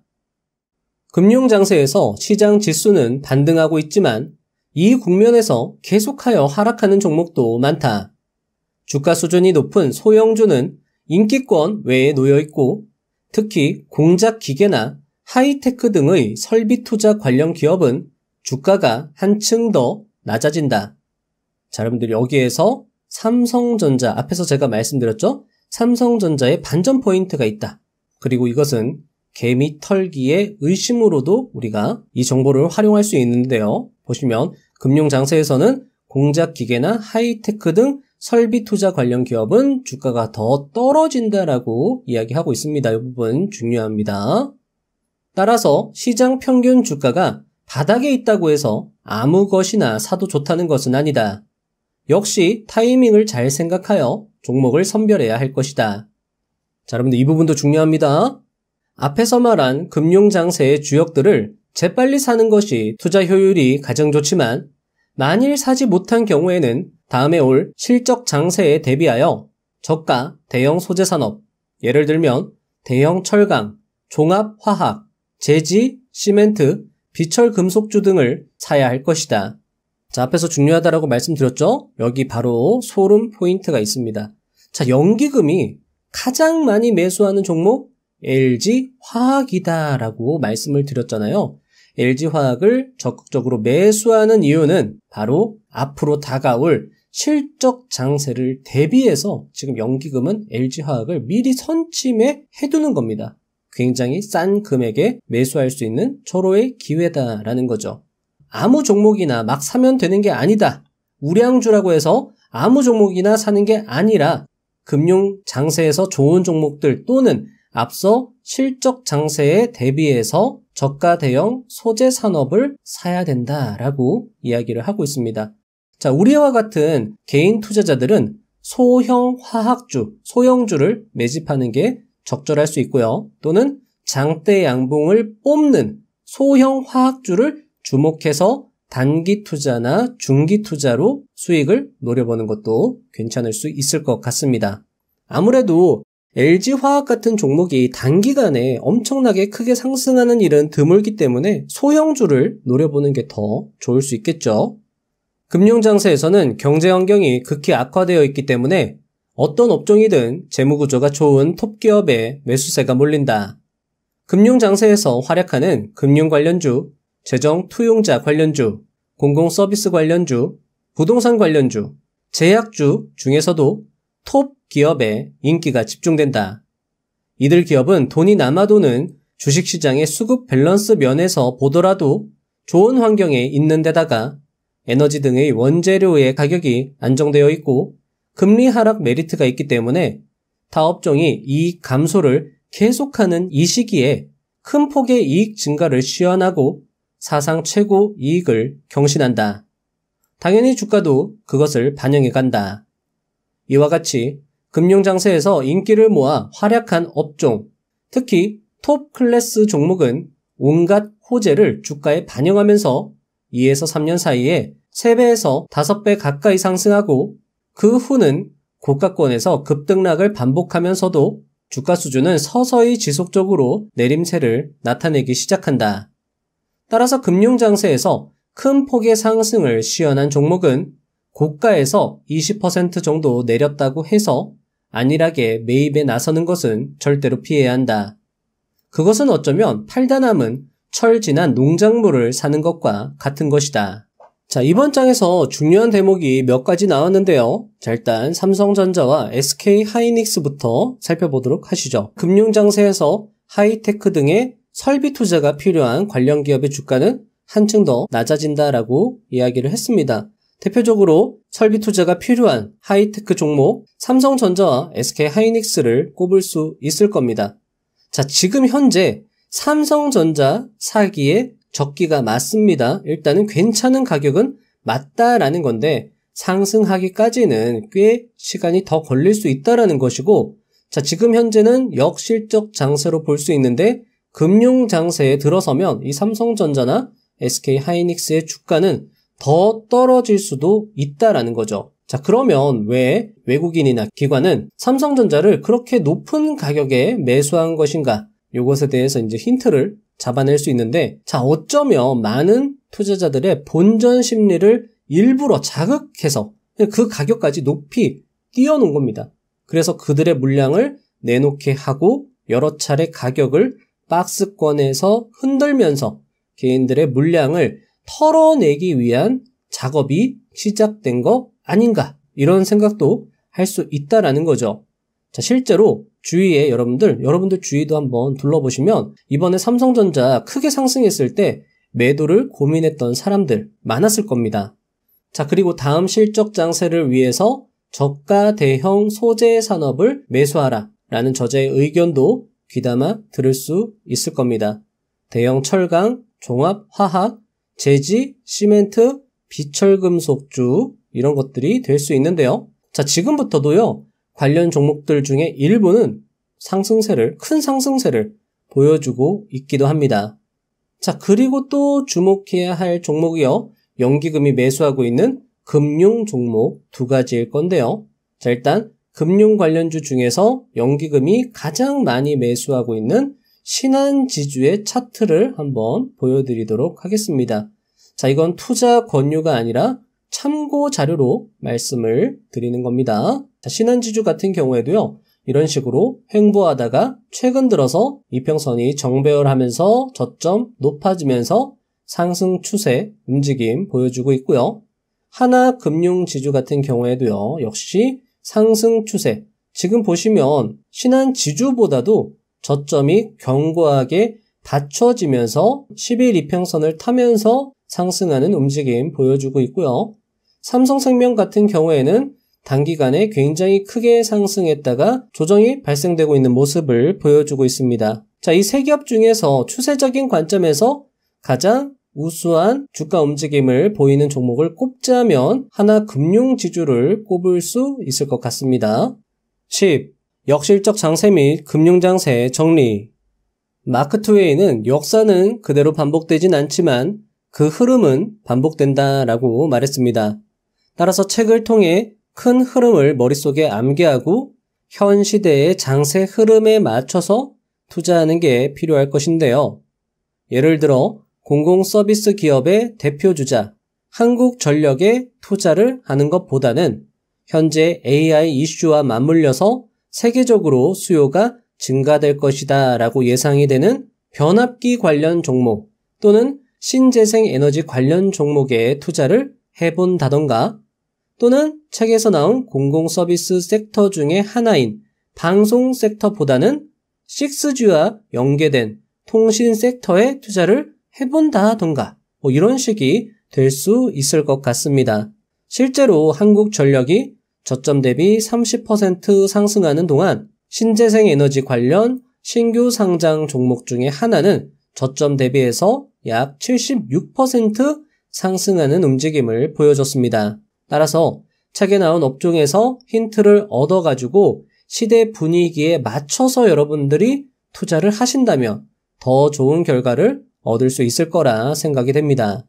금융장세에서 시장 지수는 반등하고 있지만 이 국면에서 계속하여 하락하는 종목도 많다. 주가 수준이 높은 소형주는 인기권 외에 놓여있고 특히 공작기계나 하이테크 등의 설비 투자 관련 기업은 주가가 한층 더 낮아진다. 자, 여러분들 여기에서 삼성전자, 앞에서 제가 말씀드렸죠? 삼성전자의 반전 포인트가 있다. 그리고 이것은 개미 털기의 의심으로도 우리가 이 정보를 활용할 수 있는데요. 보시면 금융장세에서는 공작기계나 하이테크 등 설비 투자 관련 기업은 주가가 더 떨어진다라고 이야기하고 있습니다. 이 부분 중요합니다. 따라서 시장 평균 주가가 바닥에 있다고 해서 아무 것이나 사도 좋다는 것은 아니다. 역시 타이밍을 잘 생각하여 종목을 선별해야 할 것이다. 자, 여러분들 이 부분도 중요합니다. 앞에서 말한 금융장세의 주역들을 재빨리 사는 것이 투자 효율이 가장 좋지만 만일 사지 못한 경우에는 다음에 올 실적 장세에 대비하여 저가 대형 소재산업, 예를 들면 대형 철강, 종합화학, 제지, 시멘트, 비철금속주 등을 사야 할 것이다. 자, 앞에서 중요하다라고 말씀드렸죠? 여기 바로 소름 포인트가 있습니다. 자, 연기금이 가장 많이 매수하는 종목 LG화학이다라고 말씀을 드렸잖아요. LG화학을 적극적으로 매수하는 이유는 바로 앞으로 다가올 실적 장세를 대비해서 지금 연기금은 LG화학을 미리 선침해 해두는 겁니다. 굉장히 싼 금액에 매수할 수 있는 절호의 기회다라는 거죠. 아무 종목이나 막 사면 되는 게 아니다. 우량주라고 해서 아무 종목이나 사는 게 아니라 금융 장세에서 좋은 종목들 또는 앞서 실적 장세에 대비해서 저가 대형 소재 산업을 사야 된다라고 이야기를 하고 있습니다. 자, 우리와 같은 개인 투자자들은 소형 화학주, 소형주를 매집하는 게 적절할 수 있고요. 또는 장대 양봉을 뽑는 소형 화학주를 주목해서 단기 투자나 중기 투자로 수익을 노려보는 것도 괜찮을 수 있을 것 같습니다. 아무래도 LG화학 같은 종목이 단기간에 엄청나게 크게 상승하는 일은 드물기 때문에 소형주를 노려보는 게 더 좋을 수 있겠죠. 금융장세에서는 경제 환경이 극히 악화되어 있기 때문에 어떤 업종이든 재무구조가 좋은 톱기업에 매수세가 몰린다. 금융장세에서 활약하는 금융 관련주, 재정 투용자 관련주, 공공서비스 관련주, 부동산 관련주, 제약주 중에서도 톱 기업에 인기가 집중된다. 이들 기업은 돈이 남아도는 주식시장의 수급 밸런스 면에서 보더라도 좋은 환경에 있는 데다가 에너지 등의 원재료의 가격이 안정되어 있고 금리 하락 메리트가 있기 때문에 타 업종이 이익 감소를 계속하는 이 시기에 큰 폭의 이익 증가를 시현하고 사상 최고 이익을 경신한다. 당연히 주가도 그것을 반영해 간다. 이와 같이 금융장세에서 인기를 모아 활약한 업종, 특히 톱 클래스 종목은 온갖 호재를 주가에 반영하면서 2에서 3년 사이에 3배에서 5배 가까이 상승하고 그 후는 고가권에서 급등락을 반복하면서도 주가 수준은 서서히 지속적으로 내림세를 나타내기 시작한다. 따라서 금융장세에서 큰 폭의 상승을 시현한 종목은 고가에서 20% 정도 내렸다고 해서 안일하게 매입에 나서는 것은 절대로 피해야 한다. 그것은 어쩌면 팔다 남은 철 지난 농작물을 사는 것과 같은 것이다. 자, 이번 장에서 중요한 대목이 몇 가지 나왔는데요. 자, 일단 삼성전자와 SK하이닉스부터 살펴보도록 하시죠. 금융장세에서 하이테크 등의 설비 투자가 필요한 관련 기업의 주가는 한층 더 낮아진다라고 이야기를 했습니다. 대표적으로 설비 투자가 필요한 하이테크 종목 삼성전자와 SK하이닉스를 꼽을 수 있을 겁니다. 자, 지금 현재 삼성전자 사기에 적기가 맞습니다. 일단은 괜찮은 가격은 맞다라는 건데 상승하기까지는 꽤 시간이 더 걸릴 수 있다라는 것이고, 자, 지금 현재는 역실적 장세로 볼 수 있는데 금융 장세에 들어서면 이 삼성전자나 SK하이닉스의 주가는 더 떨어질 수도 있다라는 거죠. 자, 그러면 왜 외국인이나 기관은 삼성전자를 그렇게 높은 가격에 매수한 것인가? 이것에 대해서 이제 힌트를 잡아낼 수 있는데, 자, 어쩌면 많은 투자자들의 본전 심리를 일부러 자극해서 그 가격까지 높이 띄워놓은 겁니다. 그래서 그들의 물량을 내놓게 하고 여러 차례 가격을 박스권에서 흔들면서 개인들의 물량을 털어내기 위한 작업이 시작된 거 아닌가, 이런 생각도 할 수 있다라는 거죠. 자, 실제로 주위에 여러분들 주위도 한번 둘러보시면 이번에 삼성전자 크게 상승했을 때 매도를 고민했던 사람들 많았을 겁니다. 자, 그리고 다음 실적 장세를 위해서 저가 대형 소재 산업을 매수하라 라는 저자의 의견도 귀담아 들을 수 있을 겁니다. 대형 철강, 종합, 화학, 제지, 시멘트, 비철금속주, 이런 것들이 될 수 있는데요. 자, 지금부터도요, 관련 종목들 중에 일부는 큰 상승세를 보여주고 있기도 합니다. 자, 그리고 또 주목해야 할 종목이요, 연기금이 매수하고 있는 금융 종목 2가지일 건데요. 자, 일단 금융 관련주 중에서 연기금이 가장 많이 매수하고 있는 신한지주의 차트를 한번 보여드리도록 하겠습니다. 자, 이건 투자 권유가 아니라 참고 자료로 말씀을 드리는 겁니다. 자, 신한지주 같은 경우에도요, 이런 식으로 횡보하다가 최근 들어서 이평선이 정배열하면서 저점 높아지면서 상승 추세 움직임 보여주고 있고요. 하나금융지주 같은 경우에도요, 역시 상승 추세. 지금 보시면 신한지주보다도 저점이 견고하게 받쳐지면서 10일 이평선을 타면서 상승하는 움직임 보여주고 있고요. 삼성생명 같은 경우에는 단기간에 굉장히 크게 상승했다가 조정이 발생되고 있는 모습을 보여주고 있습니다. 자, 이 세 기업 중에서 추세적인 관점에서 가장 우수한 주가 움직임을 보이는 종목을 꼽자면 하나 금융지주를 꼽을 수 있을 것 같습니다. 10. 역실적 장세 및 금융장세 정리. 마크 트웨이는 역사는 그대로 반복되진 않지만 그 흐름은 반복된다라고 말했습니다. 따라서 책을 통해 큰 흐름을 머릿속에 암기하고 현 시대의 장세 흐름에 맞춰서 투자하는 게 필요할 것인데요. 예를 들어 공공서비스 기업의 대표주자 한국전력에 투자를 하는 것보다는 현재 AI 이슈와 맞물려서 세계적으로 수요가 증가될 것이다 라고 예상이 되는 변압기 관련 종목 또는 신재생 에너지 관련 종목에 투자를 해본다던가 또는 책에서 나온 공공서비스 섹터 중에 하나인 방송 섹터보다는 6G와 연계된 통신 섹터에 투자를 해본다던가 이런 식이 될 수 있을 것 같습니다. 실제로 한국전력이 저점 대비 30% 상승하는 동안 신재생 에너지 관련 신규 상장 종목 중에 하나는 저점 대비해서 약 76% 상승하는 움직임을 보여줬습니다. 따라서 책에 나온 업종에서 힌트를 얻어가지고 시대 분위기에 맞춰서 여러분들이 투자를 하신다면 더 좋은 결과를 얻을 수 있을 거라 생각이 됩니다.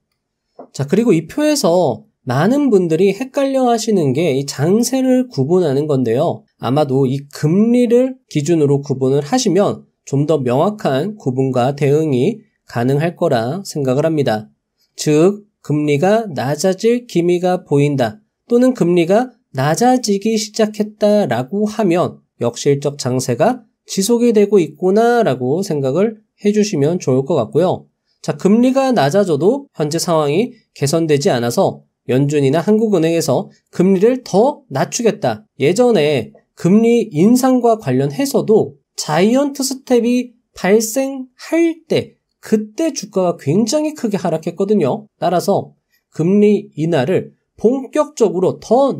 자, 그리고 이 표에서 많은 분들이 헷갈려 하시는 게 이 장세를 구분하는 건데요. 아마도 이 금리를 기준으로 구분을 하시면 좀 더 명확한 구분과 대응이 가능할 거라 생각을 합니다. 즉, 금리가 낮아질 기미가 보인다 또는 금리가 낮아지기 시작했다라고 하면 역실적 장세가 지속이 되고 있구나라고 생각을 해주시면 좋을 것 같고요. 자, 금리가 낮아져도 현재 상황이 개선되지 않아서 연준이나 한국은행에서 금리를 더 낮추겠다. 예전에 금리 인상과 관련해서도 자이언트 스텝이 발생할 때 그때 주가가 굉장히 크게 하락했거든요. 따라서 금리 인하를 본격적으로 더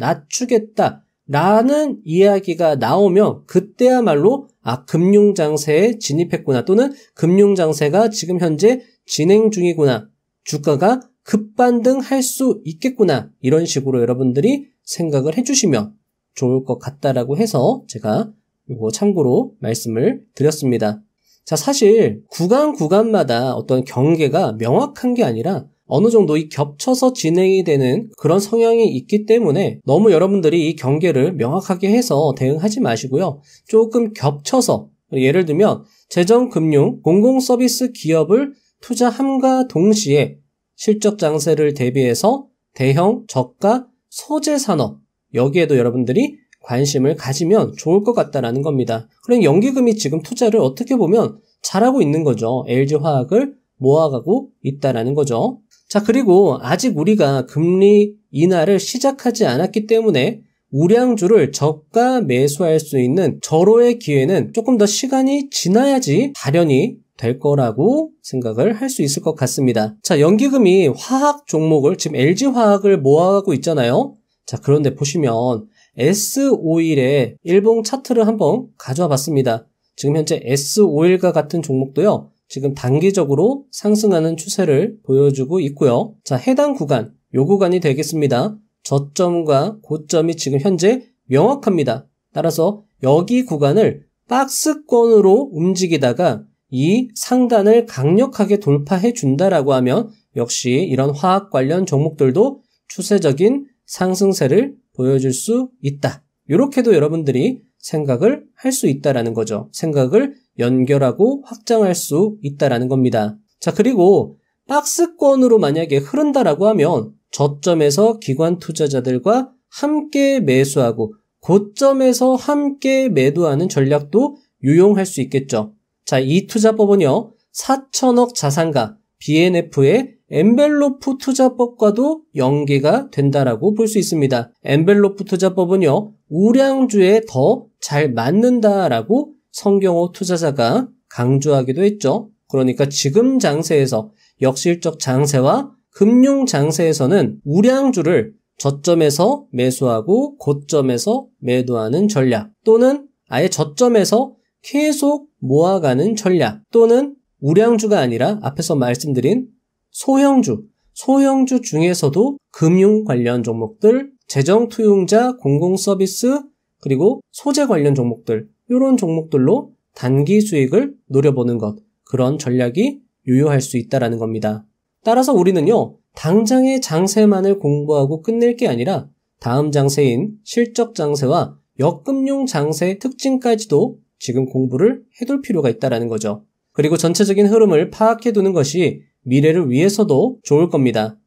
낮추겠다라는 이야기가 나오면 그때야말로 금융장세에 진입했구나 또는 금융장세가 지금 현재 진행 중이구나. 주가가 급반등할 수 있겠구나. 이런 식으로 여러분들이 생각을 해주시면 좋을 것 같다라고 해서 제가 이거 참고로 말씀을 드렸습니다. 자, 사실 구간마다 어떤 경계가 명확한 게 아니라 어느 정도 이 겹쳐서 진행이 되는 그런 성향이 있기 때문에 너무 여러분들이 이 경계를 명확하게 해서 대응하지 마시고요. 조금 겹쳐서 예를 들면 재정금융 공공서비스 기업을 투자함과 동시에 실적 장세를 대비해서 대형 저가 소재 산업 여기에도 여러분들이 관심을 가지면 좋을 것 같다라는 겁니다. 그럼 연기금이 지금 투자를 어떻게 보면 잘하고 있는 거죠. LG화학을 모아가고 있다라는 거죠. 자, 그리고 아직 우리가 금리 인하를 시작하지 않았기 때문에 우량주를 저가 매수할 수 있는 절호의 기회는 조금 더 시간이 지나야지 발현이 될 거라고 생각을 할 수 있을 것 같습니다. 자, 연기금이 화학 종목을 지금 LG화학을 모아가고 있잖아요. 자, 그런데 보시면 S51의 일봉 차트를 한번 가져와 봤습니다. 지금 현재 S51과 같은 종목도요. 지금 단기적으로 상승하는 추세를 보여주고 있고요. 자, 해당 구간, 요 구간이 되겠습니다. 저점과 고점이 지금 현재 명확합니다. 따라서 여기 구간을 박스권으로 움직이다가 이 상단을 강력하게 돌파해 준다라고 하면 역시 이런 화학 관련 종목들도 추세적인 상승세를 보여줄 수 있다. 이렇게도 여러분들이 생각을 할 수 있다라는 거죠. 생각을 연결하고 확장할 수 있다라는 겁니다. 자, 그리고 박스권으로 만약에 흐른다라고 하면 저점에서 기관 투자자들과 함께 매수하고 고점에서 함께 매도하는 전략도 유용할 수 있겠죠. 자, 이 투자법은요. 4천억 자산가 BNF의 엔벨로프 투자법과도 연계가 된다라고 볼 수 있습니다. 엔벨로프 투자법은요. 우량주에 더 잘 맞는다라고 성경호 투자자가 강조하기도 했죠. 그러니까 지금 장세에서 역실적 장세와 금융 장세에서는 우량주를 저점에서 매수하고 고점에서 매도하는 전략 또는 아예 저점에서 계속 모아가는 전략 또는 우량주가 아니라 앞에서 말씀드린 소형주 중에서도 금융 관련 종목들, 재정투융자, 공공서비스, 그리고 소재 관련 종목들, 이런 종목들로 단기 수익을 노려보는 것, 그런 전략이 유효할 수 있다는 겁니다. 따라서 우리는요, 당장의 장세만을 공부하고 끝낼 게 아니라 다음 장세인 실적 장세와 역금융 장세 특징까지도 지금 공부를 해둘 필요가 있다는 거죠. 그리고 전체적인 흐름을 파악해두는 것이 미래를 위해서도 좋을 겁니다.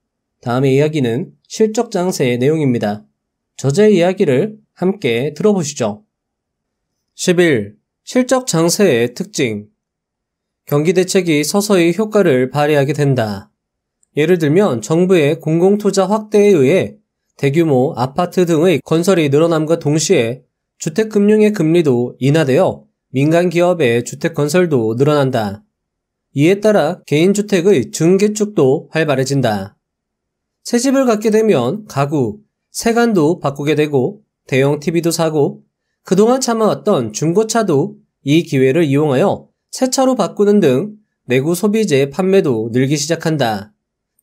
다음의 이야기는 실적 장세의 내용입니다. 저자의 이야기를 함께 들어보시죠. 11. 실적 장세의 특징. 경기 대책이 서서히 효과를 발휘하게 된다. 예를 들면 정부의 공공투자 확대에 의해 대규모 아파트 등의 건설이 늘어남과 동시에 주택금융의 금리도 인하되어 민간 기업의 주택 건설도 늘어난다. 이에 따라 개인주택의 증개축도 활발해진다. 새 집을 갖게 되면 가구, 세간도 바꾸게 되고 대형 TV도 사고 그동안 참아왔던 중고차도 이 기회를 이용하여 새 차로 바꾸는 등 내구 소비재 판매도 늘기 시작한다.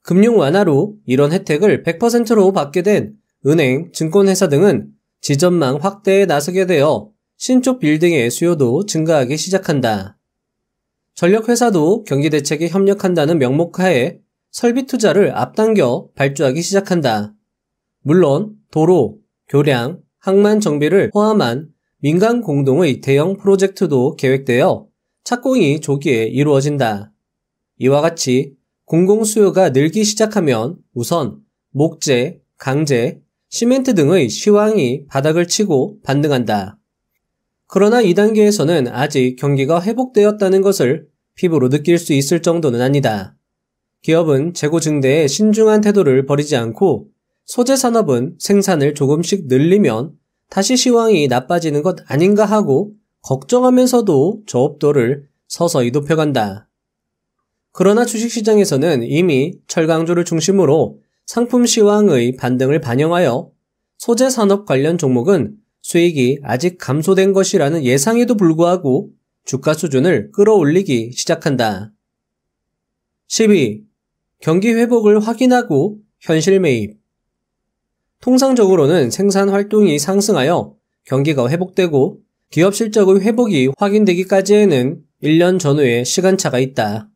금융 완화로 이런 혜택을 100%로 받게 된 은행, 증권회사 등은 지점망 확대에 나서게 되어 신축 빌딩의 수요도 증가하기 시작한다. 전력회사도 경기대책에 협력한다는 명목하에 설비 투자를 앞당겨 발주하기 시작한다. 물론 도로, 교량, 항만 정비를 포함한 민간 공동의 대형 프로젝트도 계획되어 착공이 조기에 이루어진다. 이와 같이 공공수요가 늘기 시작하면 우선 목재, 강재, 시멘트 등의 시황이 바닥을 치고 반등한다. 그러나 2단계에서는 아직 경기가 회복되었다는 것을 피부로 느낄 수 있을 정도는 아니다. 기업은 재고 증대에 신중한 태도를 버리지 않고 소재 산업은 생산을 조금씩 늘리면 다시 시황이 나빠지는 것 아닌가 하고 걱정하면서도 저업도를 서서히 높여간다. 그러나 주식시장에서는 이미 철강주를 중심으로 상품 시황의 반등을 반영하여 소재 산업 관련 종목은 수익이 아직 감소된 것이라는 예상에도 불구하고 주가 수준을 끌어올리기 시작한다. 12. 경기 회복을 확인하고 현실 매입. 통상적으로는 생산 활동이 상승하여 경기가 회복되고 기업 실적의 회복이 확인되기까지에는 1년 전후의 시간차가 있다.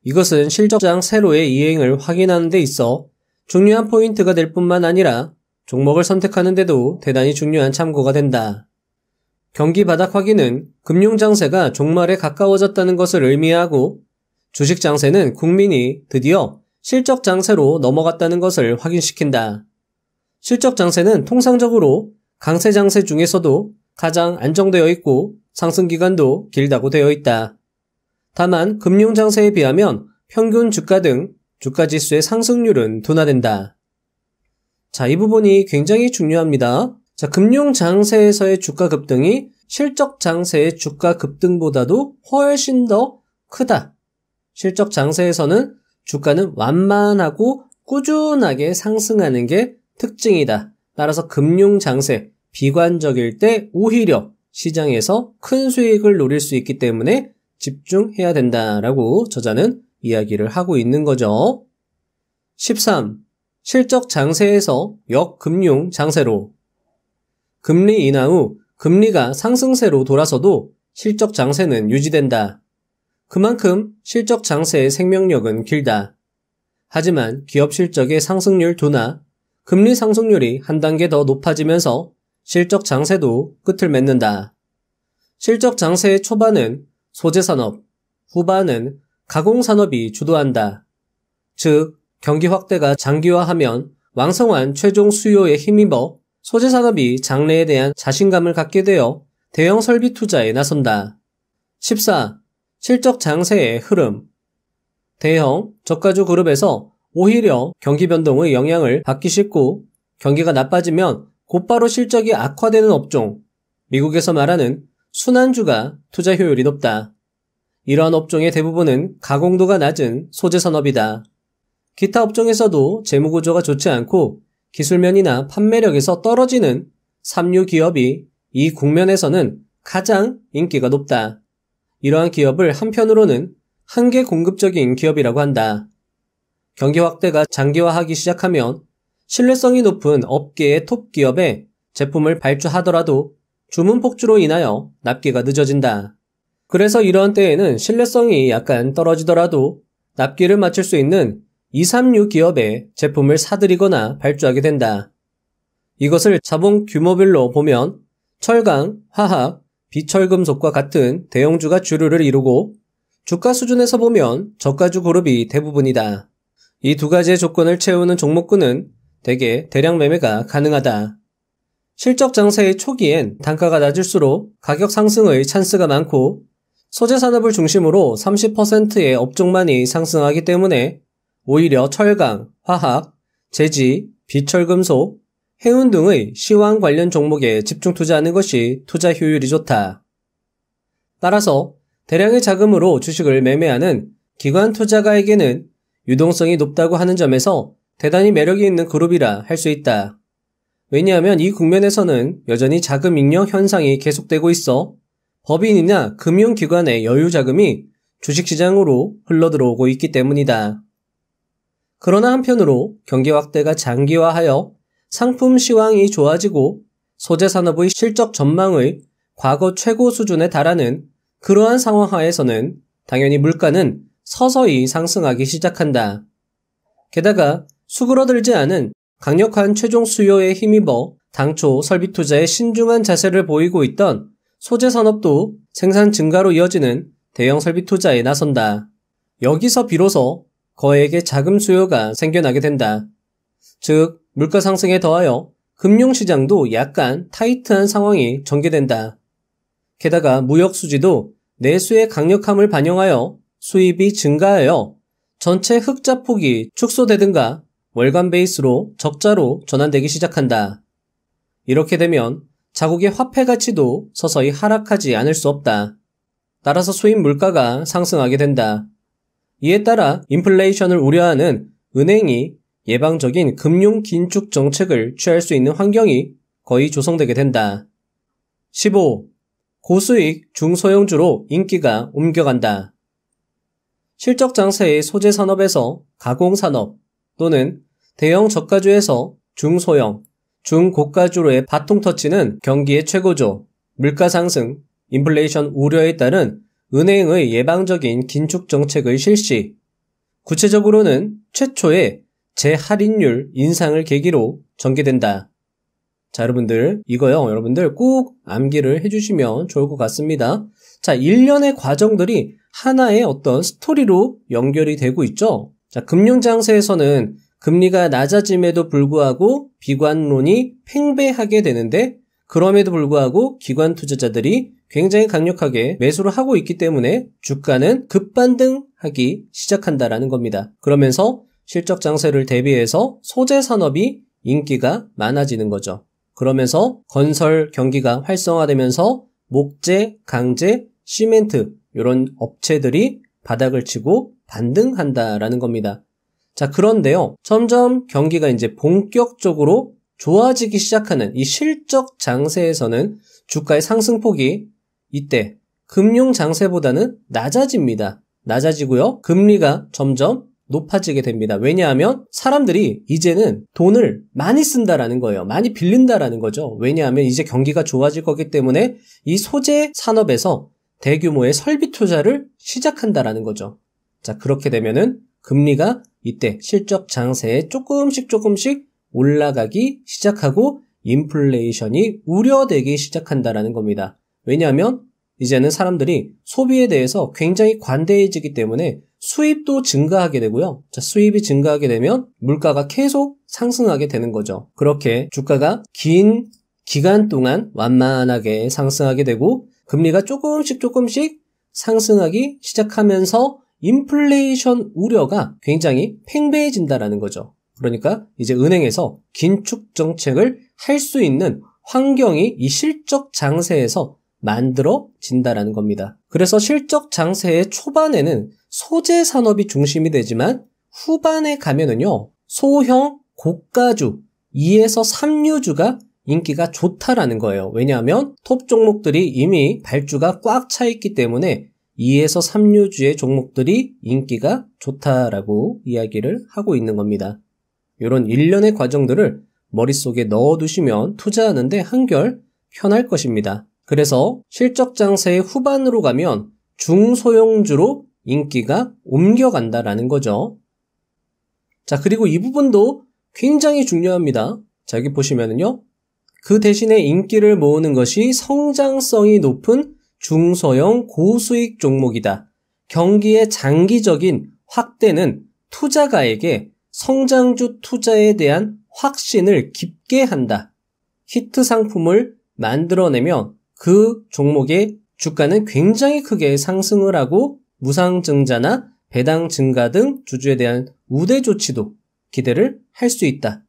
이것은 실적장 세로의 이행을 확인하는 데 있어 중요한 포인트가 될 뿐만 아니라 종목을 선택하는 데도 대단히 중요한 참고가 된다. 경기 바닥 확인은 금융장세가 종말에 가까워졌다는 것을 의미하고 주식장세는 국민이 드디어 실적장세로 넘어갔다는 것을 확인시킨다. 실적장세는 통상적으로 강세장세 중에서도 가장 안정되어 있고 상승기간도 길다고 되어 있다. 다만 금융장세에 비하면 평균 주가 등 주가지수의 상승률은 둔화된다. 자, 이 부분이 굉장히 중요합니다. 자, 금융장세에서의 주가 급등이 실적장세의 주가 급등보다도 훨씬 더 크다. 실적장세에서는 주가는 완만하고 꾸준하게 상승하는 게 특징이다. 따라서 금융장세, 비관적일 때 오히려 시장에서 큰 수익을 노릴 수 있기 때문에 집중해야 된다라고 저자는 이야기를 하고 있는 거죠. 13. 실적 장세에서 역금융 장세로. 금리 인하 후 금리가 상승세로 돌아서도 실적 장세는 유지된다. 그만큼 실적 장세의 생명력은 길다. 하지만 기업 실적의 상승률 둔화, 금리 상승률이 한 단계 더 높아지면서 실적 장세도 끝을 맺는다. 실적 장세의 초반은 소재산업, 후반은 가공산업이 주도한다. 즉, 경기 확대가 장기화하면 왕성한 최종 수요에 힘입어 소재산업이 장래에 대한 자신감을 갖게 되어 대형 설비 투자에 나선다. 14. 실적 장세의 흐름. 대형, 저가주 그룹에서 오히려 경기 변동의 영향을 받기 쉽고 경기가 나빠지면 곧바로 실적이 악화되는 업종, 미국에서 말하는 순환주가 투자 효율이 높다. 이러한 업종의 대부분은 가공도가 낮은 소재산업이다. 기타 업종에서도 재무구조가 좋지 않고 기술면이나 판매력에서 떨어지는 삼류 기업이 이 국면에서는 가장 인기가 높다. 이러한 기업을 한편으로는 한계 공급적인 기업이라고 한다. 경기 확대가 장기화하기 시작하면 신뢰성이 높은 업계의 톱 기업에 제품을 발주하더라도 주문 폭주로 인하여 납기가 늦어진다. 그래서 이런 때에는 신뢰성이 약간 떨어지더라도 납기를 맞출 수 있는 2, 3류 기업에 제품을 사들이거나 발주하게 된다. 이것을 자본 규모별로 보면 철강, 화학, 비철금속과 같은 대형주가 주류를 이루고 주가 수준에서 보면 저가주 그룹이 대부분이다. 이 두 가지의 조건을 채우는 종목군은 대개 대량 매매가 가능하다. 실적 장세의 초기엔 단가가 낮을수록 가격 상승의 찬스가 많고 소재 산업을 중심으로 30%의 업종만이 상승하기 때문에 오히려 철강, 화학, 제지, 비철금속, 해운 등의 시황 관련 종목에 집중 투자하는 것이 투자 효율이 좋다. 따라서 대량의 자금으로 주식을 매매하는 기관 투자가에게는 유동성이 높다고 하는 점에서 대단히 매력이 있는 그룹이라 할 수 있다. 왜냐하면 이 국면에서는 여전히 자금 익령 현상이 계속되고 있어 법인이나 금융기관의 여유 자금이 주식시장으로 흘러들어오고 있기 때문이다. 그러나 한편으로 경기 확대가 장기화하여 상품 시황이 좋아지고 소재 산업의 실적 전망의 과거 최고 수준에 달하는 그러한 상황 하에서는 당연히 물가는 서서히 상승하기 시작한다. 게다가 수그러들지 않은 강력한 최종 수요에 힘입어 당초 설비 투자에 신중한 자세를 보이고 있던 소재 산업도 생산 증가로 이어지는 대형 설비 투자에 나선다. 여기서 비로소 거액의 자금 수요가 생겨나게 된다. 즉, 물가 상승에 더하여 금융시장도 약간 타이트한 상황이 전개된다. 게다가 무역 수지도 내수의 강력함을 반영하여 수입이 증가하여 전체 흑자 폭이 축소되든가 월간 베이스로 적자로 전환되기 시작한다. 이렇게 되면 자국의 화폐 가치도 서서히 하락하지 않을 수 없다. 따라서 수입 물가가 상승하게 된다. 이에 따라 인플레이션을 우려하는 은행이 예방적인 금융 긴축 정책을 취할 수 있는 환경이 거의 조성되게 된다. 15. 고수익 중소형주로 인기가 옮겨간다. 실적 장세의 소재 산업에서 가공산업 또는 대형 저가주에서 중소형, 중고가주로의 바통 터치는 경기의 최고조, 물가 상승, 인플레이션 우려에 따른 은행의 예방적인 긴축 정책의 실시, 구체적으로는 최초의 재할인율 인상을 계기로 전개된다. 자, 여러분들 이거요. 여러분들 꼭 암기를 해주시면 좋을 것 같습니다. 자, 일련의 과정들이 하나의 어떤 스토리로 연결이 되고 있죠. 자, 금융장세에서는 금리가 낮아짐에도 불구하고 비관론이 팽배하게 되는데 그럼에도 불구하고 기관 투자자들이 굉장히 강력하게 매수를 하고 있기 때문에 주가는 급반등하기 시작한다라는 겁니다. 그러면서 실적 장세를 대비해서 소재 산업이 인기가 많아지는 거죠. 그러면서 건설 경기가 활성화되면서 목재, 강재, 시멘트 이런 업체들이 바닥을 치고 반등한다라는 겁니다. 자, 그런데요. 점점 경기가 이제 본격적으로 좋아지기 시작하는 이 실적 장세에서는 주가의 상승폭이 이때 금융 장세보다는 낮아집니다. 낮아지고요. 금리가 점점 높아지게 됩니다. 왜냐하면 사람들이 이제는 돈을 많이 쓴다라는 거예요. 많이 빌린다라는 거죠. 왜냐하면 이제 경기가 좋아질 거기 때문에 이 소재 산업에서 대규모의 설비 투자를 시작한다라는 거죠. 자, 그렇게 되면은 금리가 이때 실적 장세에 조금씩 올라가기 시작하고 인플레이션이 우려되기 시작한다라는 겁니다. 왜냐하면 이제는 사람들이 소비에 대해서 굉장히 관대해지기 때문에 수입도 증가하게 되고요. 자, 수입이 증가하게 되면 물가가 계속 상승하게 되는 거죠. 그렇게 주가가 긴 기간 동안 완만하게 상승하게 되고 금리가 조금씩 상승하기 시작하면서 인플레이션 우려가 굉장히 팽배해진다라는 거죠. 그러니까 이제 은행에서 긴축 정책을 할 수 있는 환경이 이 실적 장세에서 만들어진다라는 겁니다. 그래서 실적 장세의 초반에는 소재 산업이 중심이 되지만 후반에 가면은요, 소형 고가주 2에서 3류주가 인기가 좋다라는 거예요. 왜냐하면 톱 종목들이 이미 발주가 꽉 차 있기 때문에 2에서 3류주의 종목들이 인기가 좋다라고 이야기를 하고 있는 겁니다. 이런 일련의 과정들을 머릿속에 넣어두시면 투자하는데 한결 편할 것입니다. 그래서 실적 장세의 후반으로 가면 중소형주로 인기가 옮겨간다라는 거죠. 자, 그리고 이 부분도 굉장히 중요합니다. 자, 여기 보시면은요. 그 대신에 인기를 모으는 것이 성장성이 높은 중소형 고수익 종목이다. 경기의 장기적인 확대는 투자가에게 성장주 투자에 대한 확신을 깊게 한다. 히트 상품을 만들어내면 그 종목의 주가는 굉장히 크게 상승을 하고 무상증자나 배당 증가 등 주주에 대한 우대 조치도 기대를 할 수 있다.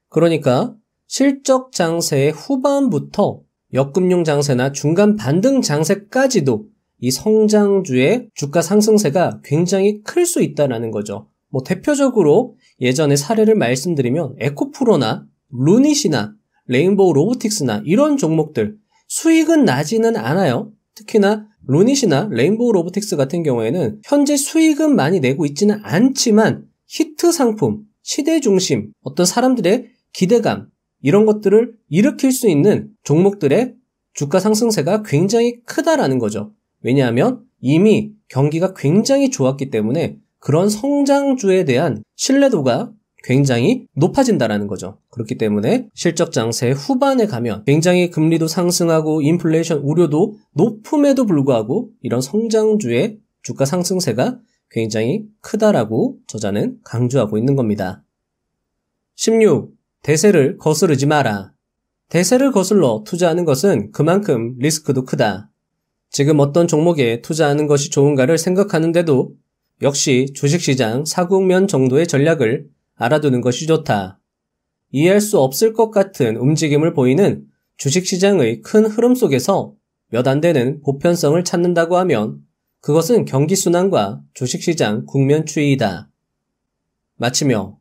그러니까 실적 장세의 후반부터 역금융 장세나 중간 반등 장세까지도 이 성장주의 주가 상승세가 굉장히 클 수 있다는 거죠. 대표적으로 예전에 사례를 말씀드리면 에코프로나 루닛이나 레인보우 로보틱스나 이런 종목들 수익은 나지는 않아요. 특히나 루닛이나 레인보우 로보틱스 같은 경우에는 현재 수익은 많이 내고 있지는 않지만 히트 상품, 시대 중심, 어떤 사람들의 기대감 이런 것들을 일으킬 수 있는 종목들의 주가 상승세가 굉장히 크다라는 거죠. 왜냐하면 이미 경기가 굉장히 좋았기 때문에 그런 성장주에 대한 신뢰도가 굉장히 높아진다라는 거죠. 그렇기 때문에 실적 장세 후반에 가면 굉장히 금리도 상승하고 인플레이션 우려도 높음에도 불구하고 이런 성장주의 주가 상승세가 굉장히 크다라고 저자는 강조하고 있는 겁니다. 16. 대세를 거스르지 마라. 대세를 거슬러 투자하는 것은 그만큼 리스크도 크다. 지금 어떤 종목에 투자하는 것이 좋은가를 생각하는데도 역시 주식시장 사국면 정도의 전략을 알아두는 것이 좋다. 이해할 수 없을 것 같은 움직임을 보이는 주식시장의 큰 흐름 속에서 몇 안 되는 보편성을 찾는다고 하면 그것은 경기순환과 주식시장 국면 추이이다. 마치며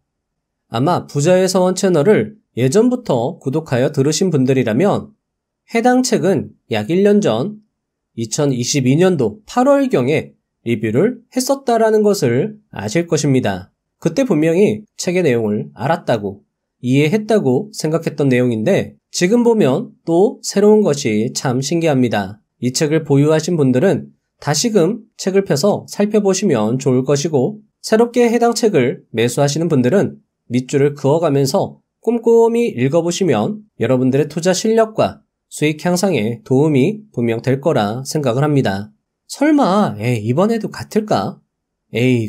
아마 부자의 서원 채널을 예전부터 구독하여 들으신 분들이라면 해당 책은 약 1년 전 2022년도 8월경에 리뷰를 했었다라는 것을 아실 것입니다. 그때 분명히 책의 내용을 알았다고, 이해했다고 생각했던 내용인데 지금 보면 또 새로운 것이 참 신기합니다. 이 책을 보유하신 분들은 다시금 책을 펴서 살펴보시면 좋을 것이고 새롭게 해당 책을 매수하시는 분들은 밑줄을 그어가면서 꼼꼼히 읽어보시면 여러분들의 투자 실력과 수익 향상에 도움이 분명 될 거라 생각을 합니다. 설마 이번에도 같을까?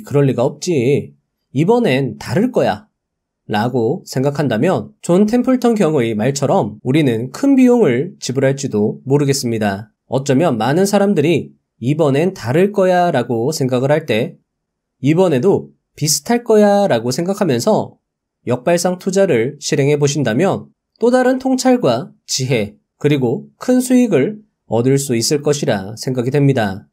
그럴 리가 없지. 이번엔 다를 거야. 라고 생각한다면 존 템플턴 경의 말처럼 우리는 큰 비용을 지불할지도 모르겠습니다. 어쩌면 많은 사람들이 이번엔 다를 거야 라고 생각을 할 때 이번에도 비슷할 거야 라고 생각하면서 역발상 투자를 실행해 보신다면 또 다른 통찰과 지혜 그리고 큰 수익을 얻을 수 있을 것이라 생각이 됩니다.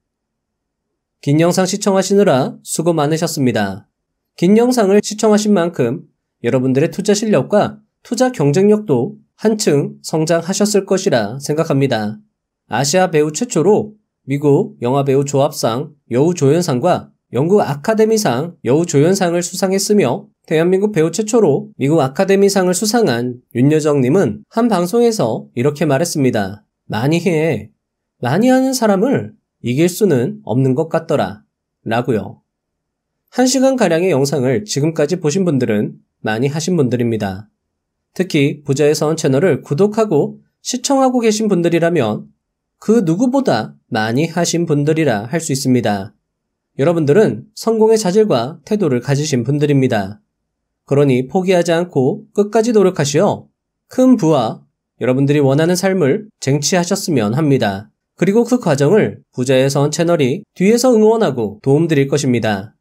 긴 영상 시청하시느라 수고 많으셨습니다. 긴 영상을 시청하신 만큼 여러분들의 투자 실력과 투자 경쟁력도 한층 성장하셨을 것이라 생각합니다. 아시아 배우 최초로 미국 영화배우 조합상 여우조연상과 영국 아카데미상 여우조연상을 수상했으며 대한민국 배우 최초로 미국 아카데미상을 수상한 윤여정님은 한 방송에서 이렇게 말했습니다. 많이 해. 많이 하는 사람을 이길 수는 없는 것 같더라. 라고요. 1시간가량의 영상을 지금까지 보신 분들은 많이 하신 분들입니다. 특히 부자의 서원 채널을 구독하고 시청하고 계신 분들이라면 그 누구보다 많이 하신 분들이라 할 수 있습니다. 여러분들은 성공의 자질과 태도를 가지신 분들입니다. 그러니 포기하지 않고 끝까지 노력하시어 큰 부와 여러분들이 원하는 삶을 쟁취하셨으면 합니다. 그리고 그 과정을 부자의 서원 채널이 뒤에서 응원하고 도움드릴 것입니다.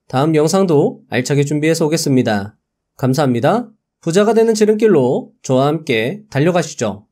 다음 영상도 알차게 준비해서 오겠습니다. 감사합니다. 부자가 되는 지름길로 저와 함께 달려가시죠.